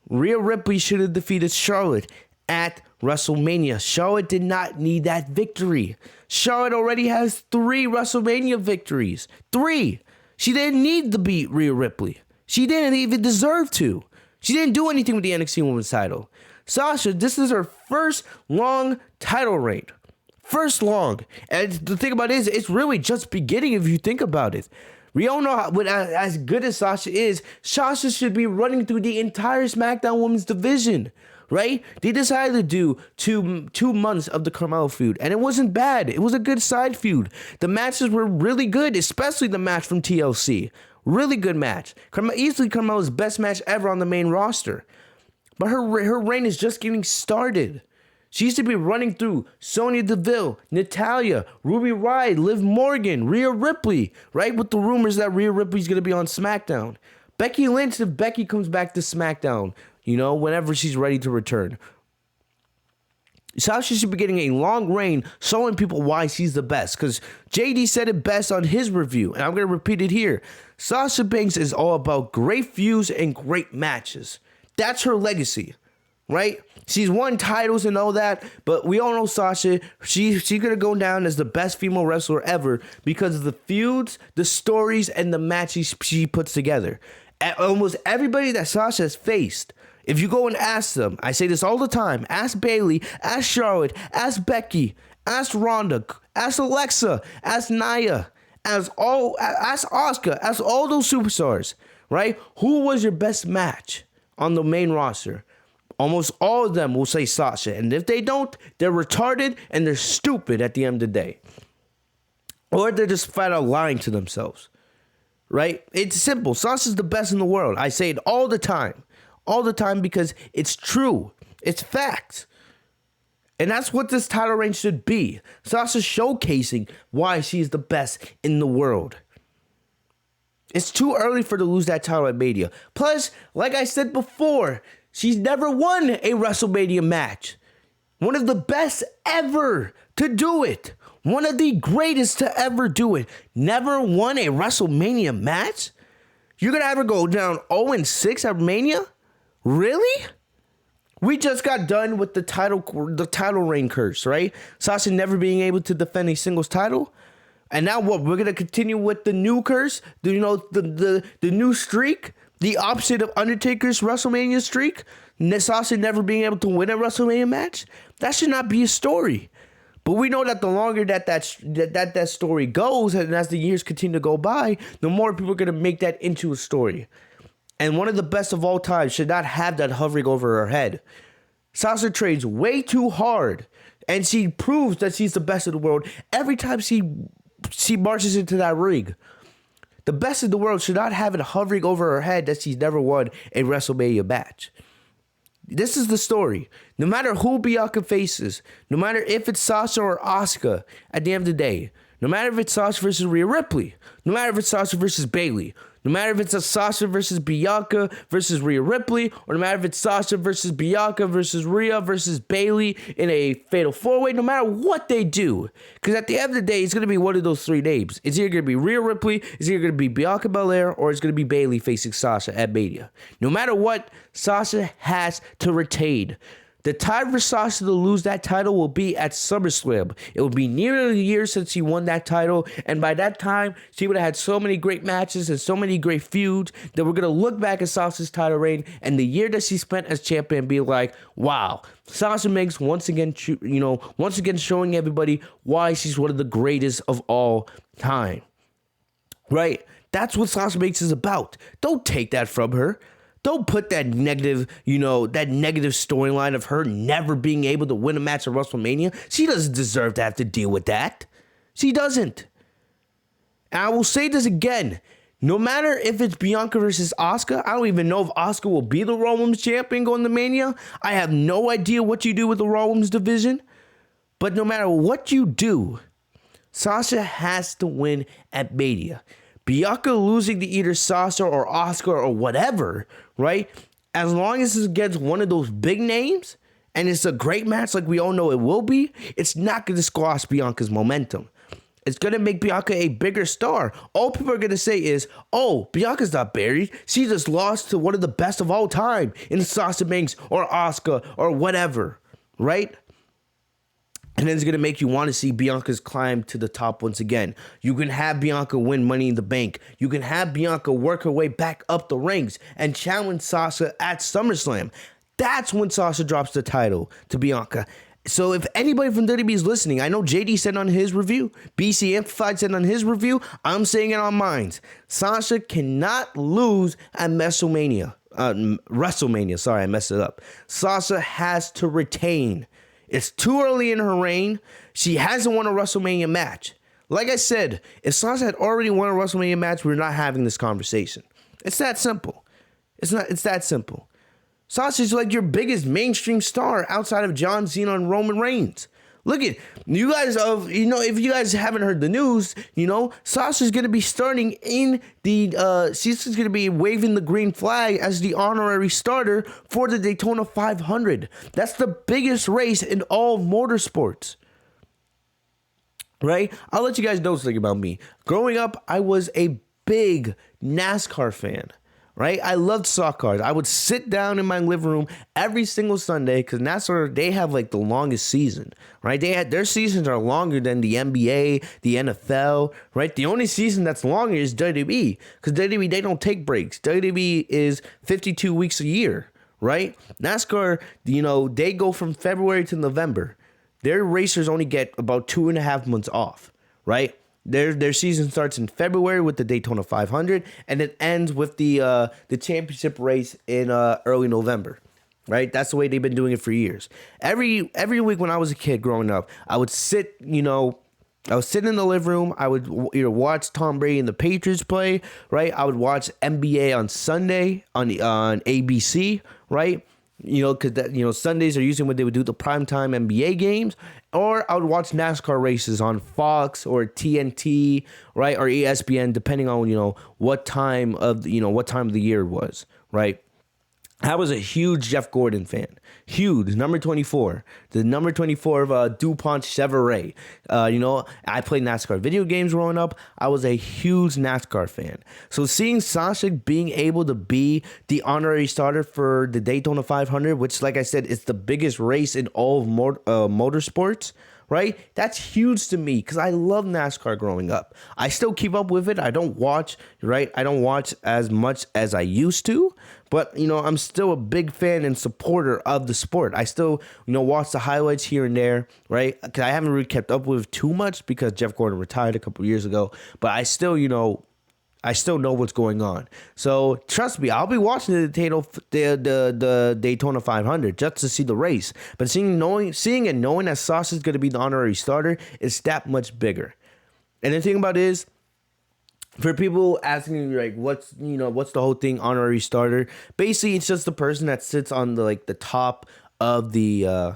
Rhea Ripley should have defeated Charlotte at WrestleMania. Charlotte did not need that victory. Charlotte already has 3 WrestleMania victories. 3. She didn't need to beat Rhea Ripley. She didn't even deserve to. She didn't do anything with the NXT Women's title. Sasha, this is her first long title reign. First long. And the thing about it is, it's really just beginning if you think about it. We all know as good as Sasha is, Sasha should be running through the entire SmackDown Women's division. Right? They decided to do two months of the Carmella feud, and it wasn't bad. It was a good side feud. The matches were really good, especially the match from TLC. Really good match. Easily Carmella's best match ever on the main roster. But her reign is just getting started. She used to be running through Sonya Deville, Natalya, Ruby Riott, Liv Morgan, Rhea Ripley, right? With the rumors that Rhea Ripley's going to be on SmackDown. Becky Lynch, if Becky comes back to SmackDown, whenever she's ready to return. Sasha should be getting a long reign showing people why she's the best. Because JD said it best on his review, and I'm going to repeat it here. Sasha Banks is all about great feuds and great matches. That's her legacy, right? She's won titles and all that, but we all know Sasha, she's going to go down as the best female wrestler ever because of the feuds, the stories, and the matches she puts together. Almost everybody that Sasha has faced, if you go and ask them, I say this all the time, ask Bayley, ask Charlotte, ask Becky, ask Ronda, ask Alexa, ask Nia, ask Asuka, ask all those superstars, right? Who was your best match on the main roster? Almost all of them will say Sasha, and if they don't, they're retarded and they're stupid at the end of the day. Or they're just flat out lying to themselves, right? It's simple. Sasha's the best in the world. I say it all the time. All the time because it's true. It's fact. And that's what this title reign should be. Sasha showcasing why she's the best in the world. It's too early for her to lose that title at Mania. Plus, like I said before, she's never won a WrestleMania match. One of the best ever to do it. One of the greatest to ever do it. Never won a WrestleMania match? You're going to have her go down 0-6 at Mania? Really? We just got done with the title reign curse, right? Sasha never being able to defend a singles title. And now what? We're going to continue with the new curse? The new streak? The opposite of Undertaker's WrestleMania streak? Sasha never being able to win a WrestleMania match, that should not be a story. But we know that the longer that story goes, and as the years continue to go by, the more people are going to make that into a story. And one of the best of all time should not have that hovering over her head. Sasha trains way too hard, and she proves that she's the best in the world every time she marches into that ring. The best in the world should not have it hovering over her head that she's never won a WrestleMania match. This is the story. No matter who Bianca faces, no matter if it's Sasha or Asuka at the end of the day, no matter if it's Sasha versus Rhea Ripley, no matter if it's Sasha versus Bayley, no matter if it's a Sasha versus Bianca versus Rhea Ripley, or no matter if it's Sasha versus Bianca versus Rhea versus Bayley in a fatal four-way, no matter what they do. Because at the end of the day, it's going to be one of those three names. It's either going to be Rhea Ripley, it's either going to be Bianca Belair, or it's going to be Bayley facing Sasha at Mania. No matter what, Sasha has to retain. The time for Sasha to lose that title will be at SummerSlam. It will be nearly a year since she won that title, and by that time, she would have had so many great matches and so many great feuds that we're going to look back at Sasha's title reign and the year that she spent as champion and be like, wow, Sasha Banks once again showing everybody why she's one of the greatest of all time. Right? That's what Sasha Banks is about. Don't take that from her. Don't put that negative storyline of her never being able to win a match at WrestleMania. She doesn't deserve to have to deal with that. She doesn't. And I will say this again. No matter if it's Bianca versus Asuka, I don't even know if Asuka will be the Raw Women's Champion going to Mania. I have no idea what you do with the Raw Women's division. But no matter what you do, Sasha has to win at Mania. Bianca losing to either Sasha or Asuka or whatever, right? As long as it's against one of those big names and it's a great match like we all know it will be, it's not going to squash Bianca's momentum. It's going to make Bianca a bigger star. All people are going to say is, oh, Bianca's not buried. She just lost to one of the best of all time in Sasha Banks or Asuka or whatever, right? And then it's going to make you want to see Bianca's climb to the top once again. You can have Bianca win Money in the Bank. You can have Bianca work her way back up the ranks and challenge Sasha at SummerSlam. That's when Sasha drops the title to Bianca. So if anybody from WWE is listening, I know JD said on his review, BC Amplified said on his review, I'm saying it on mine. Sasha cannot lose at WrestleMania. Sorry, I messed it up. Sasha has to retain. It's too early in her reign. She hasn't won a WrestleMania match. Like I said, if Sasha had already won a WrestleMania match, we're not having this conversation. It's that simple. It's that simple. Sasha's like your biggest mainstream star outside of John Cena and Roman Reigns. Look at you guys if you guys haven't heard the news, Sasha's going to be starting in she's going to be waving the green flag as the honorary starter for the Daytona 500. That's the biggest race in all motorsports. Right? I'll let you guys know something about me. Growing up, I was a big NASCAR fan. Right? I loved stock cars. I would sit down in my living room every single Sunday because NASCAR, they have like the longest season, right? Their seasons are longer than the NBA, the NFL, right? The only season that's longer is WWE because WWE, they don't take breaks. WWE is 52 weeks a year, right? NASCAR, they go from February to November. Their racers only get about 2.5 months off, right? Their season starts in February with the Daytona 500, and it ends with the championship race in early November, right? That's the way they've been doing it for years. Every week when I was a kid growing up, I would sit, I was sitting in the living room. I would either watch Tom Brady and the Patriots play, right? I would watch NBA on Sunday on ABC, right? Because Sundays are usually when they would do the primetime NBA games, or I would watch NASCAR races on Fox or TNT, right, or ESPN, depending on what time of the year it was, right. I was a huge Jeff Gordon fan. Huge. Number 24. The number 24 of DuPont Chevrolet. I played NASCAR video games growing up. I was a huge NASCAR fan. So seeing Sasha being able to be the honorary starter for the Daytona 500, which, like I said, is the biggest race in all of motorsports, right? That's huge to me because I love NASCAR growing up. I still keep up with it. I don't watch, right? I don't watch as much as I used to, but, I'm still a big fan and supporter of the sport. I still, watch the highlights here and there, right? Because I haven't really kept up with it too much because Jeff Gordon retired a couple years ago, but I still, I still know what's going on. So trust me, I'll be watching the Daytona 500 just to see the race. But seeing and knowing that Sasha is going to be the honorary starter is that much bigger. And the thing about it is, for people asking me, like, what's the whole thing honorary starter? Basically, it's just the person that sits on the top of the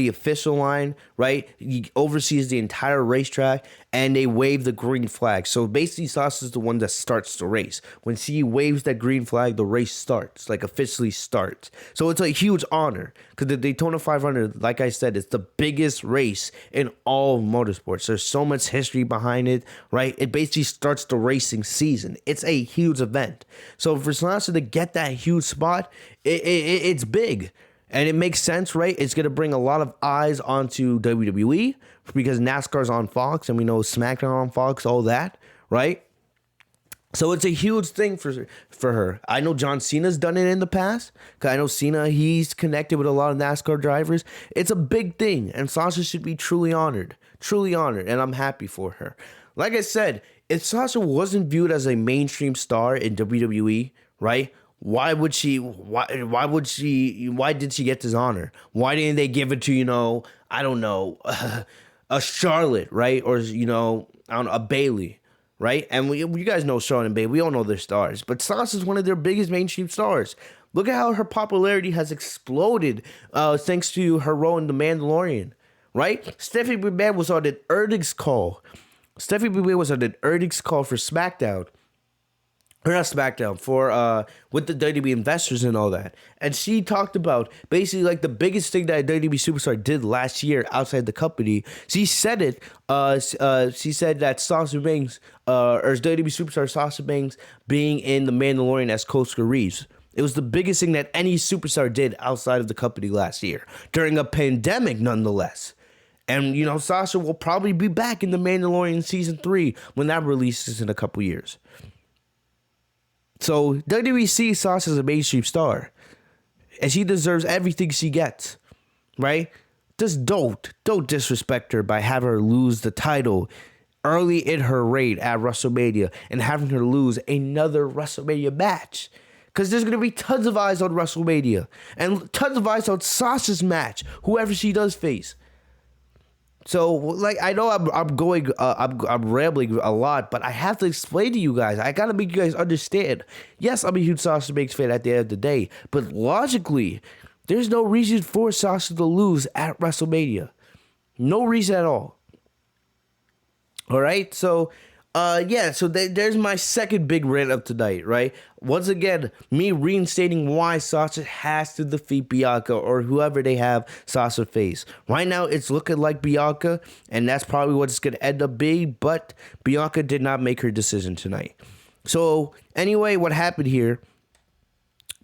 official line, right? He oversees the entire racetrack, and they wave the green flag. So basically, Sasha is the one that starts the race. When she waves that green flag, the race starts, officially starts. So it's a huge honor because the Daytona 500, like I said, it's the biggest race in all of motorsports. There's so much history behind it, right? It basically starts the racing season. It's a huge event. So for Sasha to get that huge spot, it's big. And it makes sense, right? It's going to bring a lot of eyes onto WWE because NASCAR's on Fox and we know Smackdown on Fox, all that, right? So it's a huge thing for her. I know John Cena's done it in the past. Because I know Cena, he's connected with a lot of NASCAR drivers. It's a big thing, and Sasha should be truly honored, and I'm happy for her. Like I said, if Sasha wasn't viewed as a mainstream star in WWE, right? Why did she get this honor? Why didn't they give it to, I don't know, a Charlotte, right? Or, I don't know, a Bayley, right? And you guys know Charlotte and Bayley. We all know they're stars. But Sasha's one of their biggest mainstream stars. Look at how her popularity has exploded thanks to her role in The Mandalorian, right? Stephanie McMahon was on an earnings call. for SmackDown. Or not SmackDown, with the WWE investors and all that. And she talked about basically the biggest thing that a WWE superstar did last year outside the company. She said it. She said that Sasha Banks, or WWE superstar Sasha Banks being in The Mandalorian as Coach Reeves. It was the biggest thing that any superstar did outside of the company last year. During a pandemic, nonetheless. And, Sasha will probably be back in The Mandalorian Season 3 when that releases in a couple years. So WWE sees Sasha as a mainstream star, and she deserves everything she gets, right? Just don't disrespect her by having her lose the title early in her reign at WrestleMania and having her lose another WrestleMania match. Because there's going to be tons of eyes on WrestleMania and tons of eyes on Sasha's match, whoever she does face. So, I know I'm rambling a lot, but I have to explain to you guys. I gotta make you guys understand. Yes, I'm a huge Sasha Banks fan at the end of the day, but logically, there's no reason for Sasha to lose at WrestleMania. No reason at all. All right, so there's my second big rant of tonight, right? Once again, me reinstating why Sasha has to defeat Bianca or whoever they have Sasha face. Right now, it's looking like Bianca, and that's probably what it's going to end up being, but Bianca did not make her decision tonight. So, anyway, what happened here?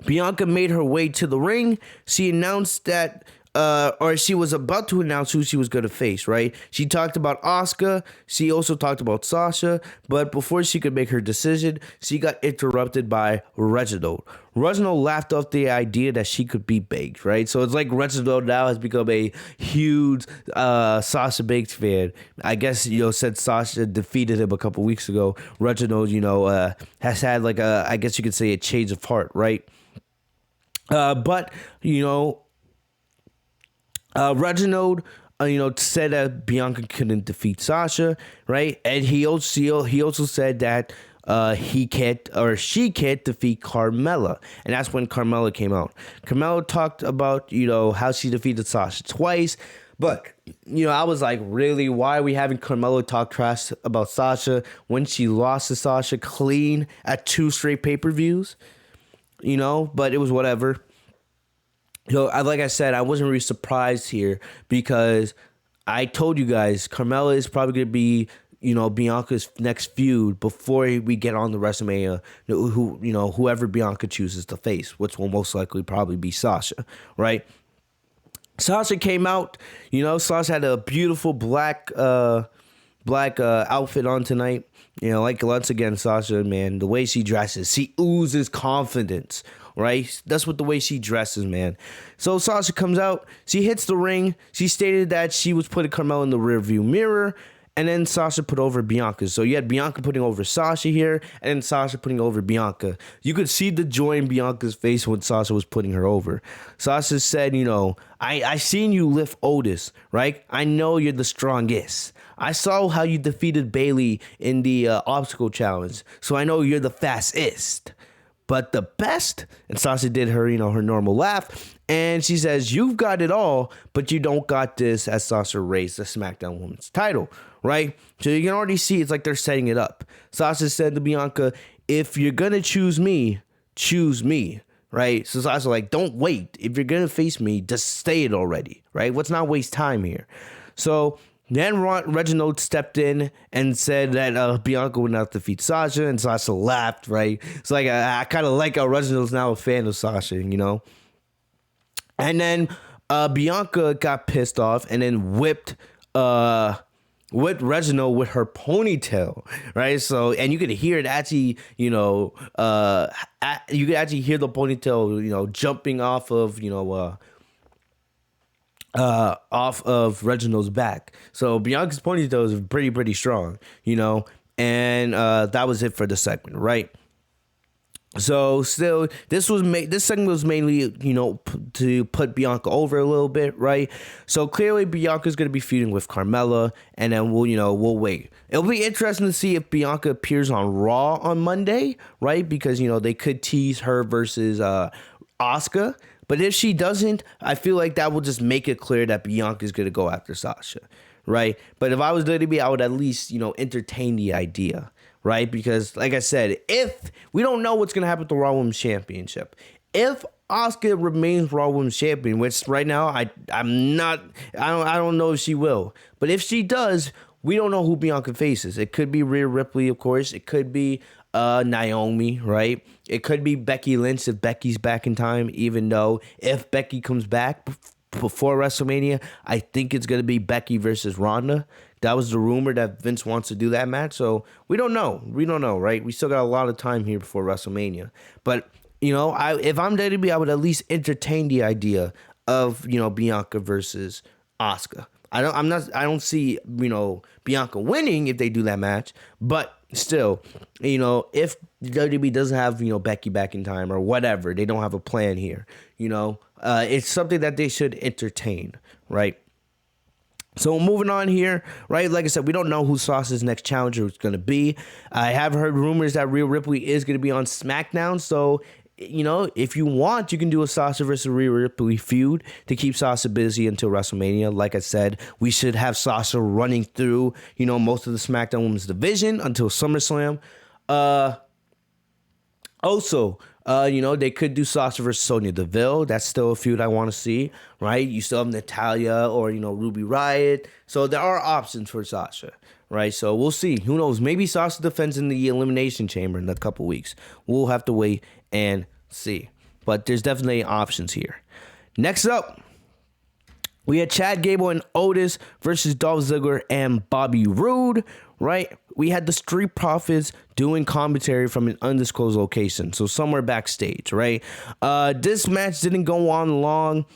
Bianca made her way to the ring. She announced that or she was about to announce who she was going to face, right? She talked about Asuka. She also talked about Sasha. But before she could make her decision, she got interrupted by Reginald. Reginald laughed off the idea that she could beat Banks, right? So it's like Reginald now has become a huge Sasha Banks fan. I guess, since Sasha defeated him a couple weeks ago, Reginald, has had I guess you could say a change of heart, right? But Reginald, said that Bianca couldn't defeat Sasha, right? And he also said that he can't or she can't defeat Carmella, and that's when Carmella came out. Carmella talked about how she defeated Sasha twice, but I was like, really, why are we having Carmella talk trash about Sasha when she lost to Sasha clean at 2 straight pay-per-views? But it was whatever. Like I said, I wasn't really surprised here because I told you guys Carmella is probably going to be, Bianca's next feud before we get on the WrestleMania, whoever Bianca chooses to face, which will most likely probably be Sasha, right? Sasha came out. Sasha had a beautiful black outfit on tonight. Once again, Sasha, man, the way she dresses, she oozes confidence, right? That's what the way she dresses, man. So Sasha comes out, she hits the ring. She stated that she was putting Carmella in the rearview mirror, and then Sasha put over Bianca. So you had Bianca putting over Sasha here, and then Sasha putting over Bianca. You could see the joy in Bianca's face when Sasha was putting her over. Sasha said, I seen you lift Otis, right? I know you're the strongest. I saw how you defeated Bayley in the obstacle challenge, so I know you're the fastest. But the best, and Sasha did her, her normal laugh, and she says, you've got it all, but you don't got this, as Sasha raised the SmackDown Women's title, right? So you can already see it's like they're setting it up. Sasha said to Bianca, if you're going to choose me, right? So Sasha like, don't wait. If you're going to face me, just say it already, right? Let's not waste time here. So then Reginald stepped in and said that Bianca would not defeat Sasha, and Sasha laughed, right? It's like, I kind of like how Reginald's now a fan of Sasha, And then Bianca got pissed off and then whipped Reginald with her ponytail, right? So, and you could hear it actually, you could actually hear the ponytail, jumping off of Reginald's back. So Bianca's ponytail is pretty strong, and that was it for the segment, right? So still, this segment was mainly, to put Bianca over a little bit, right? So clearly Bianca's going to be feuding with Carmella, and then we'll wait. It'll be interesting to see if Bianca appears on Raw on Monday, right? Because, they could tease her versus Asuka. But if she doesn't, I feel like that will just make it clear that Bianca's going to go after Sasha, right? But if I was WWE, I would at least, entertain the idea, right? Because, like I said, if we don't know what's going to happen with the Raw Women's Championship, if Asuka remains Raw Women's Champion, which right now I don't know if she will, but if she does, we don't know who Bianca faces. It could be Rhea Ripley, of course. It could be Naomi, right? It could be Becky Lynch if Becky's back in time, even though if Becky comes back before WrestleMania, I think it's going to be Becky versus Ronda. That was the rumor that Vince wants to do that match. So we don't know. Right? We still got a lot of time here before WrestleMania. But, if I'm WWE, I would at least entertain the idea of, Bianca versus Asuka. I don't see, Bianca winning if they do that match, but still, if WWE doesn't have, Becky back in time or whatever, they don't have a plan here, it's something that they should entertain, right? So moving on here, right? Like I said, we don't know who Sasha's next challenger is going to be. I have heard rumors that Rhea Ripley is going to be on SmackDown, so if you want, you can do a Sasha versus Rhea Ripley feud to keep Sasha busy until WrestleMania. Like I said, we should have Sasha running through, most of the SmackDown Women's division until SummerSlam. Also, they could do Sasha versus Sonya Deville. That's still a feud I want to see, right? You still have Natalya or, Ruby Riott. So there are options for Sasha, right? So we'll see. Who knows? Maybe Sasha defends in the Elimination Chamber in a couple weeks. We'll have to wait and see. But there's definitely options here. Next up, we had Chad Gable and Otis versus Dolph Ziggler and Bobby Roode, right? We had the Street Profits doing commentary from an undisclosed location, so somewhere backstage, right? This match didn't go on long.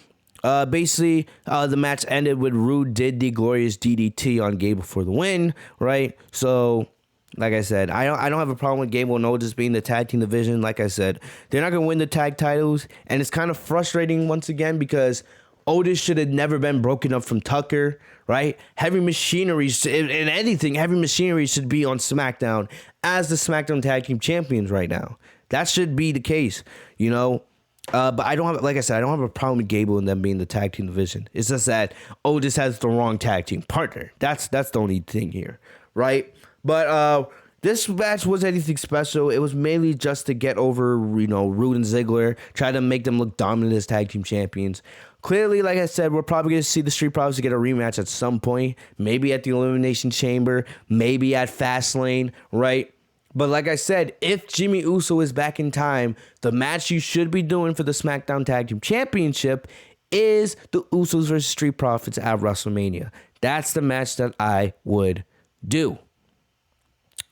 Basically, the match ended with Roode did the glorious DDT on Gable for the win, right? So, like I said, I don't have a problem with Gable and Otis being the tag team division. Like I said, they're not going to win the tag titles, and it's kind of frustrating once again because Otis should have never been broken up from Tucker, right? Heavy Machinery, in anything, Heavy Machinery should be on SmackDown as the SmackDown Tag Team Champions right now. That should be the case, But I don't have, like I said, I don't have a problem with Gable and them being the tag team division. It's just that Otis has the wrong tag team partner. That's the only thing here, right? But this match wasn't anything special. It was mainly just to get over, Roode and Ziggler, try to make them look dominant as tag team champions. Clearly, like I said, we're probably going to see the Street Profits get a rematch at some point. Maybe at the Elimination Chamber. Maybe at Fastlane, right? But like I said, if Jimmy Uso is back in time, the match you should be doing for the SmackDown Tag Team Championship is the Usos versus Street Profits at WrestleMania. That's the match that I would do.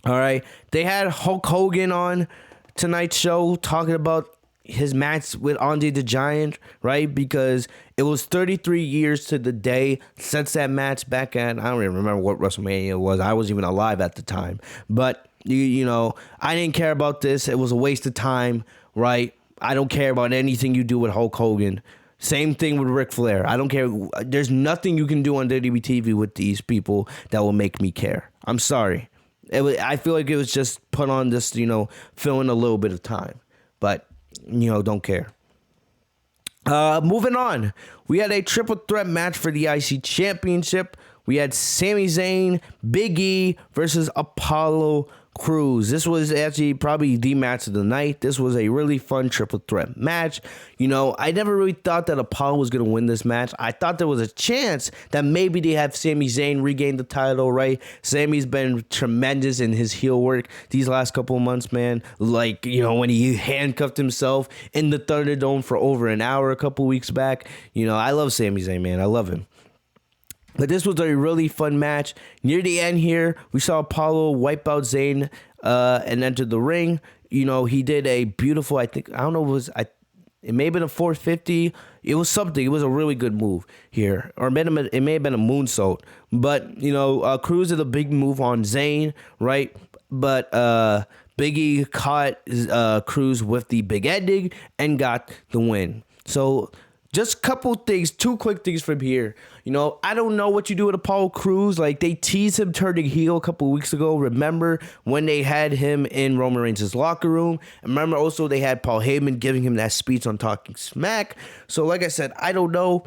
All right. They had Hulk Hogan on tonight's show talking about his match with Andre the Giant, right? Because it was 33 years to the day since that match back at, I don't even remember what WrestleMania was. I wasn't even alive at the time. But, you know, I didn't care about this. It was a waste of time, right? I don't care about anything you do with Hulk Hogan. Same thing with Ric Flair. I don't care. There's nothing you can do on WWE TV with these people that will make me care. I'm sorry. I feel like it was just put on this, you know, filling a little bit of time. But, you know, don't care. Moving on. We had a triple threat match for the IC Championship. We had Sami Zayn, Big E versus Apollo Crews. This was actually probably the match of the night. This was a really fun triple threat match. You know, I never really thought that Apollo was going to win this match. I thought there was a chance that maybe they have Sami Zayn regain the title, right? Sami's been tremendous in his heel work these last couple of months, man. Like, you know, when he handcuffed himself in the Thunderdome for over an hour a couple weeks back. You know, I love Sami Zayn, man. I love him. But this was a really fun match. Near the end here, we saw Apollo wipe out Zayn and enter the ring. You know, he did a beautiful, I don't know, it may have been a 450. It was something. It was a really good move here. Or it may have been a moonsault. But, you know, Crews did a big move on Zayn, right? But Big E caught Crews with the big ending and got the win. So, just a couple things, two quick things from here. You know, I don't know what you do with Apollo Crews. Like, they teased him turning heel a couple weeks ago. Remember when they had him in Roman Reigns' locker room? Remember also they had Paul Heyman giving him that speech on Talking Smack. So, like I said, I don't know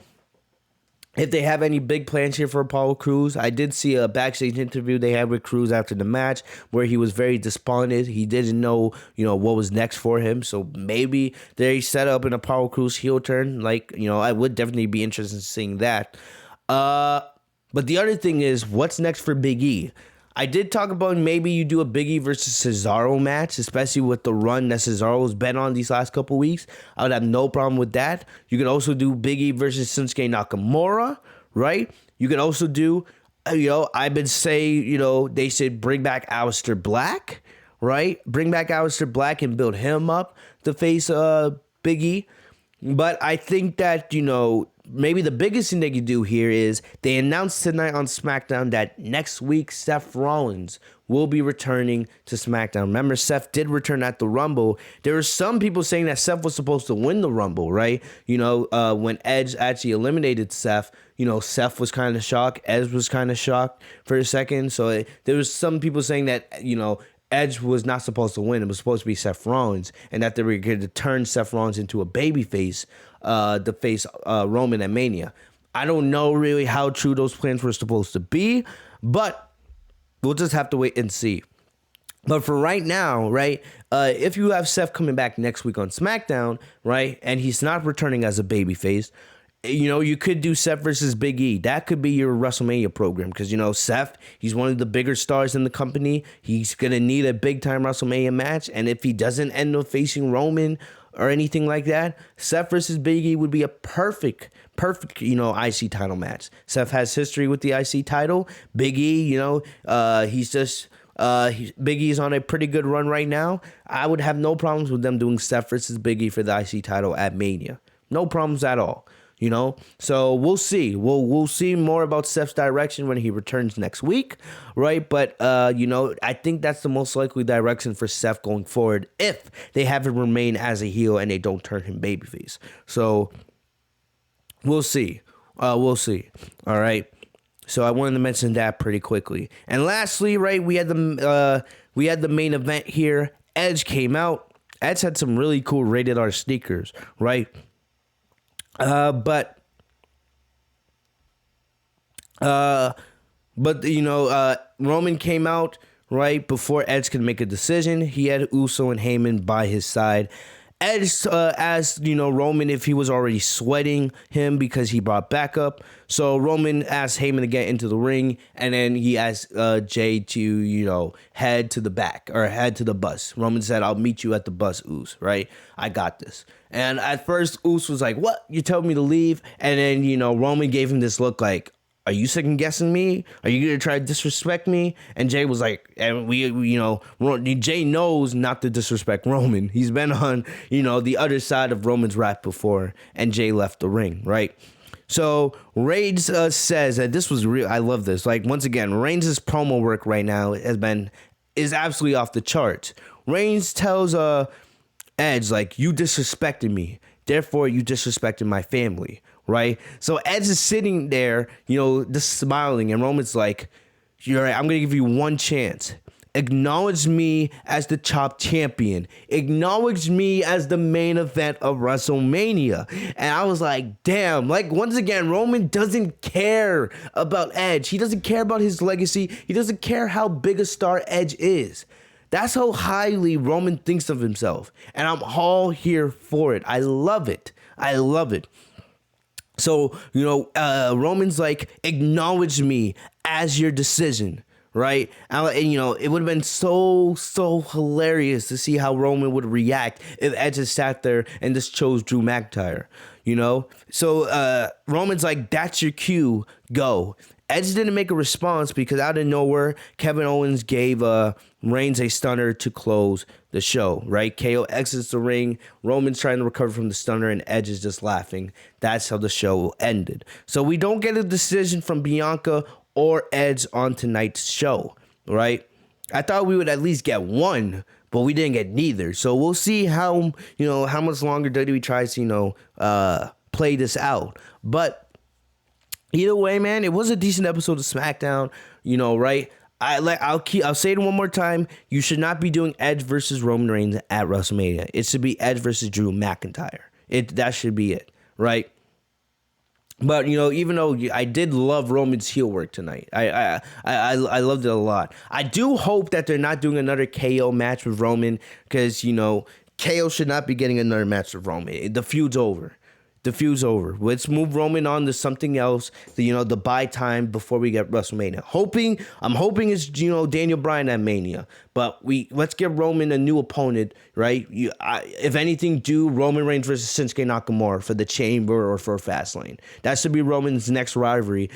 if they have any big plans here for Apollo Crews. I did see a backstage interview they had with Crews after the match where he was very despondent. He didn't know, you know, what was next for him. So maybe they set up an Apollo Crews heel turn. Like, you know, I would definitely be interested in seeing that. But the other thing is, what's next for Big E? I did talk about maybe you do a Big E versus Cesaro match, especially with the run that Cesaro's been on these last couple weeks. I would have no problem with that. You can also do Big E versus Shinsuke Nakamura, right? You can also do, you know, I've been saying, you know, they should bring back Aleister Black, right? Bring back Aleister Black and build him up to face Big E. But I think that, you know, maybe the biggest thing they could do here is they announced tonight on SmackDown that next week Seth Rollins will be returning to SmackDown. Remember, Seth did return at the Rumble. There were some people saying that Seth was supposed to win the Rumble, right? You know, when Edge actually eliminated Seth, you know, Seth was kind of shocked. Edge was kind of shocked for a second. So there was some people saying that, you know, Edge was not supposed to win. It was supposed to be Seth Rollins, and that they were going to turn Seth Rollins into a babyface to face Roman at Mania. I don't know really how true those plans were supposed to be, but we'll just have to wait and see. But for right now, right, if you have Seth coming back next week on SmackDown, right, and he's not returning as a babyface, you know, you could do Seth versus Big E. That could be your WrestleMania program because, you know, Seth, he's one of the bigger stars in the company. He's going to need a big-time WrestleMania match. And if he doesn't end up facing Roman or anything like that, Seth versus Big E would be a perfect, you know, IC title match. Seth has history with the IC title. Big E, you know, he's just... Big E's on a pretty good run right now. I would have no problems with them doing Seth versus Big E for the IC title at Mania. No problems at all. You know, so we'll see. We'll see more about Seth's direction when he returns next week, right? But you know, I think that's the most likely direction for Seth going forward if they have him remain as a heel and they don't turn him babyface. So we'll see. We'll see. All right. So I wanted to mention that pretty quickly. And lastly, right, we had the main event here. Edge came out. Edge had some really cool rated R sneakers, right? But you know, Roman came out right before Edge could make a decision. He had Uso and Heyman by his side, Edge asked, Roman if he was already sweating him because he brought backup. So Roman asked Heyman to get into the ring, and then he asked Jay to, head to the back or head to the bus. Roman said, "I'll meet you at the bus, Uso, right? I got this." And at first, Uso was like, "What? You told me to leave?" And then, Roman gave him this look like, "Are you second guessing me? Are you gonna try to disrespect me?" And Jay was like, and Jay knows not to disrespect Roman. He's been on, the other side of Roman's wrath before, and Jay left the ring, right? So Reigns says that this was real. I love this. Like, once again, Reigns' promo work right now is absolutely off the charts. Reigns tells Edge, like, "You disrespected me, therefore you disrespected my family." Right? So Edge is sitting there, just smiling, and Roman's like, "You're right, I'm going to give you one chance. Acknowledge me as the top champion. Acknowledge me as the main event of WrestleMania." And I was like, damn, like, once again, Roman doesn't care about Edge. He doesn't care about his legacy. He doesn't care how big a star Edge is. That's how highly Roman thinks of himself. And I'm all here for it. I love it. I love it. So, Roman's like, "Acknowledge me as your decision," right? And it would have been so hilarious to see how Roman would react if Edge had sat there and just chose Drew McIntyre, So Roman's like, "That's your cue, go." Edge didn't make a response because out of nowhere, Kevin Owens gave Reigns a stunner to close the show, right? KO exits the ring. Roman's trying to recover from the stunner, and Edge is just laughing. That's how the show ended. So we don't get a decision from Bianca or Edge on tonight's show, right? I thought we would at least get one, but we didn't get neither. So we'll see how much longer WWE tries to, play this out. But either way, man, it was a decent episode of SmackDown, right? I'll say it one more time. You should not be doing Edge versus Roman Reigns at WrestleMania. It should be Edge versus Drew McIntyre. That should be it, right? But even though I did love Roman's heel work tonight, I loved it a lot. I do hope that they're not doing another KO match with Roman because KO should not be getting another match with Roman. The feud's over. The feud's over. Let's move Roman on to something else. The buy time before we get WrestleMania. I'm hoping it's Daniel Bryan at Mania. But let's give Roman a new opponent, right? If anything, do Roman Reigns versus Shinsuke Nakamura for the Chamber or for Fastlane. That should be Roman's next rivalry,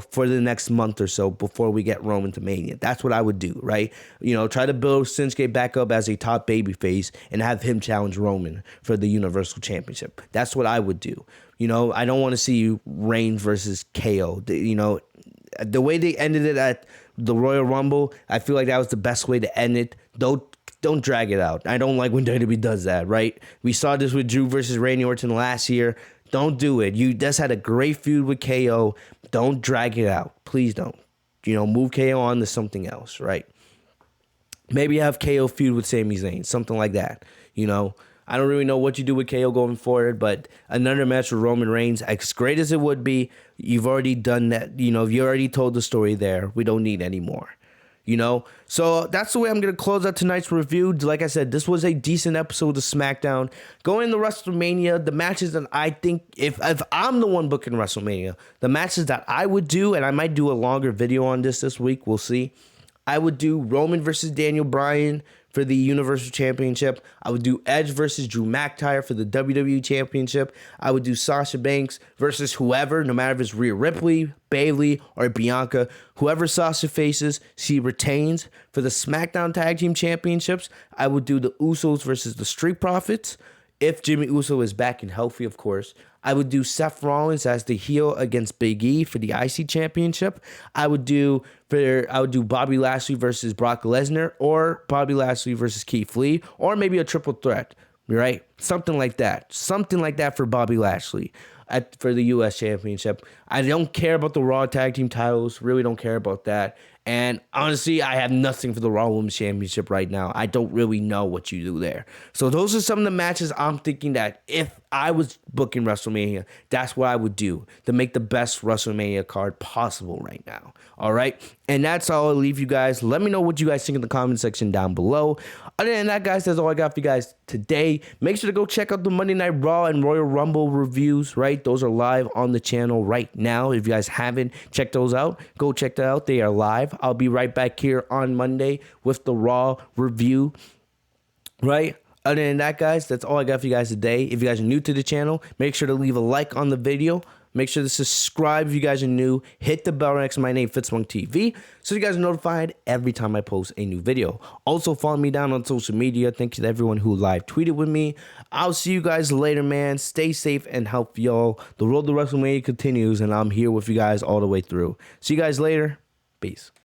for the next month or so before we get Roman to Mania. That's what I would do, right? Try to build Shinsuke back up as a top babyface and have him challenge Roman for the Universal Championship. That's what I would do. I don't want to see Reigns versus KO. The way they ended it at the Royal Rumble, I feel like that was the best way to end it. Don't drag it out. I don't like when WWE does that, right? We saw this with Drew versus Randy Orton last year. Don't do it. You just had a great feud with KO. Don't drag it out. Please don't. Move KO on to something else, right? Maybe have KO feud with Sami Zayn, something like that. I don't really know what you do with KO going forward, but another match with Roman Reigns, as great as it would be, you've already done that. You already told the story there. We don't need any more. So that's the way I'm going to close out tonight's review. Like I said, this was a decent episode of SmackDown. Going to WrestleMania, the matches that I think, if I'm the one booking WrestleMania, the matches that I would do, and I might do a longer video on this week, we'll see. I would do Roman versus Daniel Bryan for the Universal Championship. I would do Edge versus Drew McIntyre for the WWE Championship. I would do Sasha Banks versus whoever, no matter if it's Rhea Ripley, Bayley, or Bianca. Whoever Sasha faces, she retains. For the SmackDown Tag Team Championships, I would do the Usos versus the Street Profits. If Jimmy Uso is back and healthy, of course. I would do Seth Rollins as the heel against Big E for the IC Championship. I would do Bobby Lashley versus Brock Lesnar, or Bobby Lashley versus Keith Lee, or maybe a triple threat, right? Something like that. Something like that for Bobby Lashley for the U.S. Championship. I don't care about the Raw Tag Team titles. Really don't care about that. And honestly, I have nothing for the Raw Women's Championship right now. I don't really know what you do there. So those are some of the matches I'm thinking that if I was booking WrestleMania, that's what I would do to make the best WrestleMania card possible right now. All right. And that's all I'll leave you guys. Let me know what you guys think in the comment section down below. Other than that, guys, that's all I got for you guys today. Make sure to go check out the Monday Night Raw and Royal Rumble reviews, right? Those are live on the channel right now. If you guys haven't checked those out, go check that out. They are live. I'll be right back here on Monday with the Raw review, right? Other than that, guys, that's all I got for you guys today. If you guys are new to the channel, make sure to leave a like on the video. Make sure to subscribe if you guys are new. Hit the bell next to my name, Fitzmonk TV, so you guys are notified every time I post a new video. Also, follow me down on social media. Thank you to everyone who live tweeted with me. I'll see you guys later, man. Stay safe and healthy, y'all. The road to WrestleMania continues, and I'm here with you guys all the way through. See you guys later. Peace.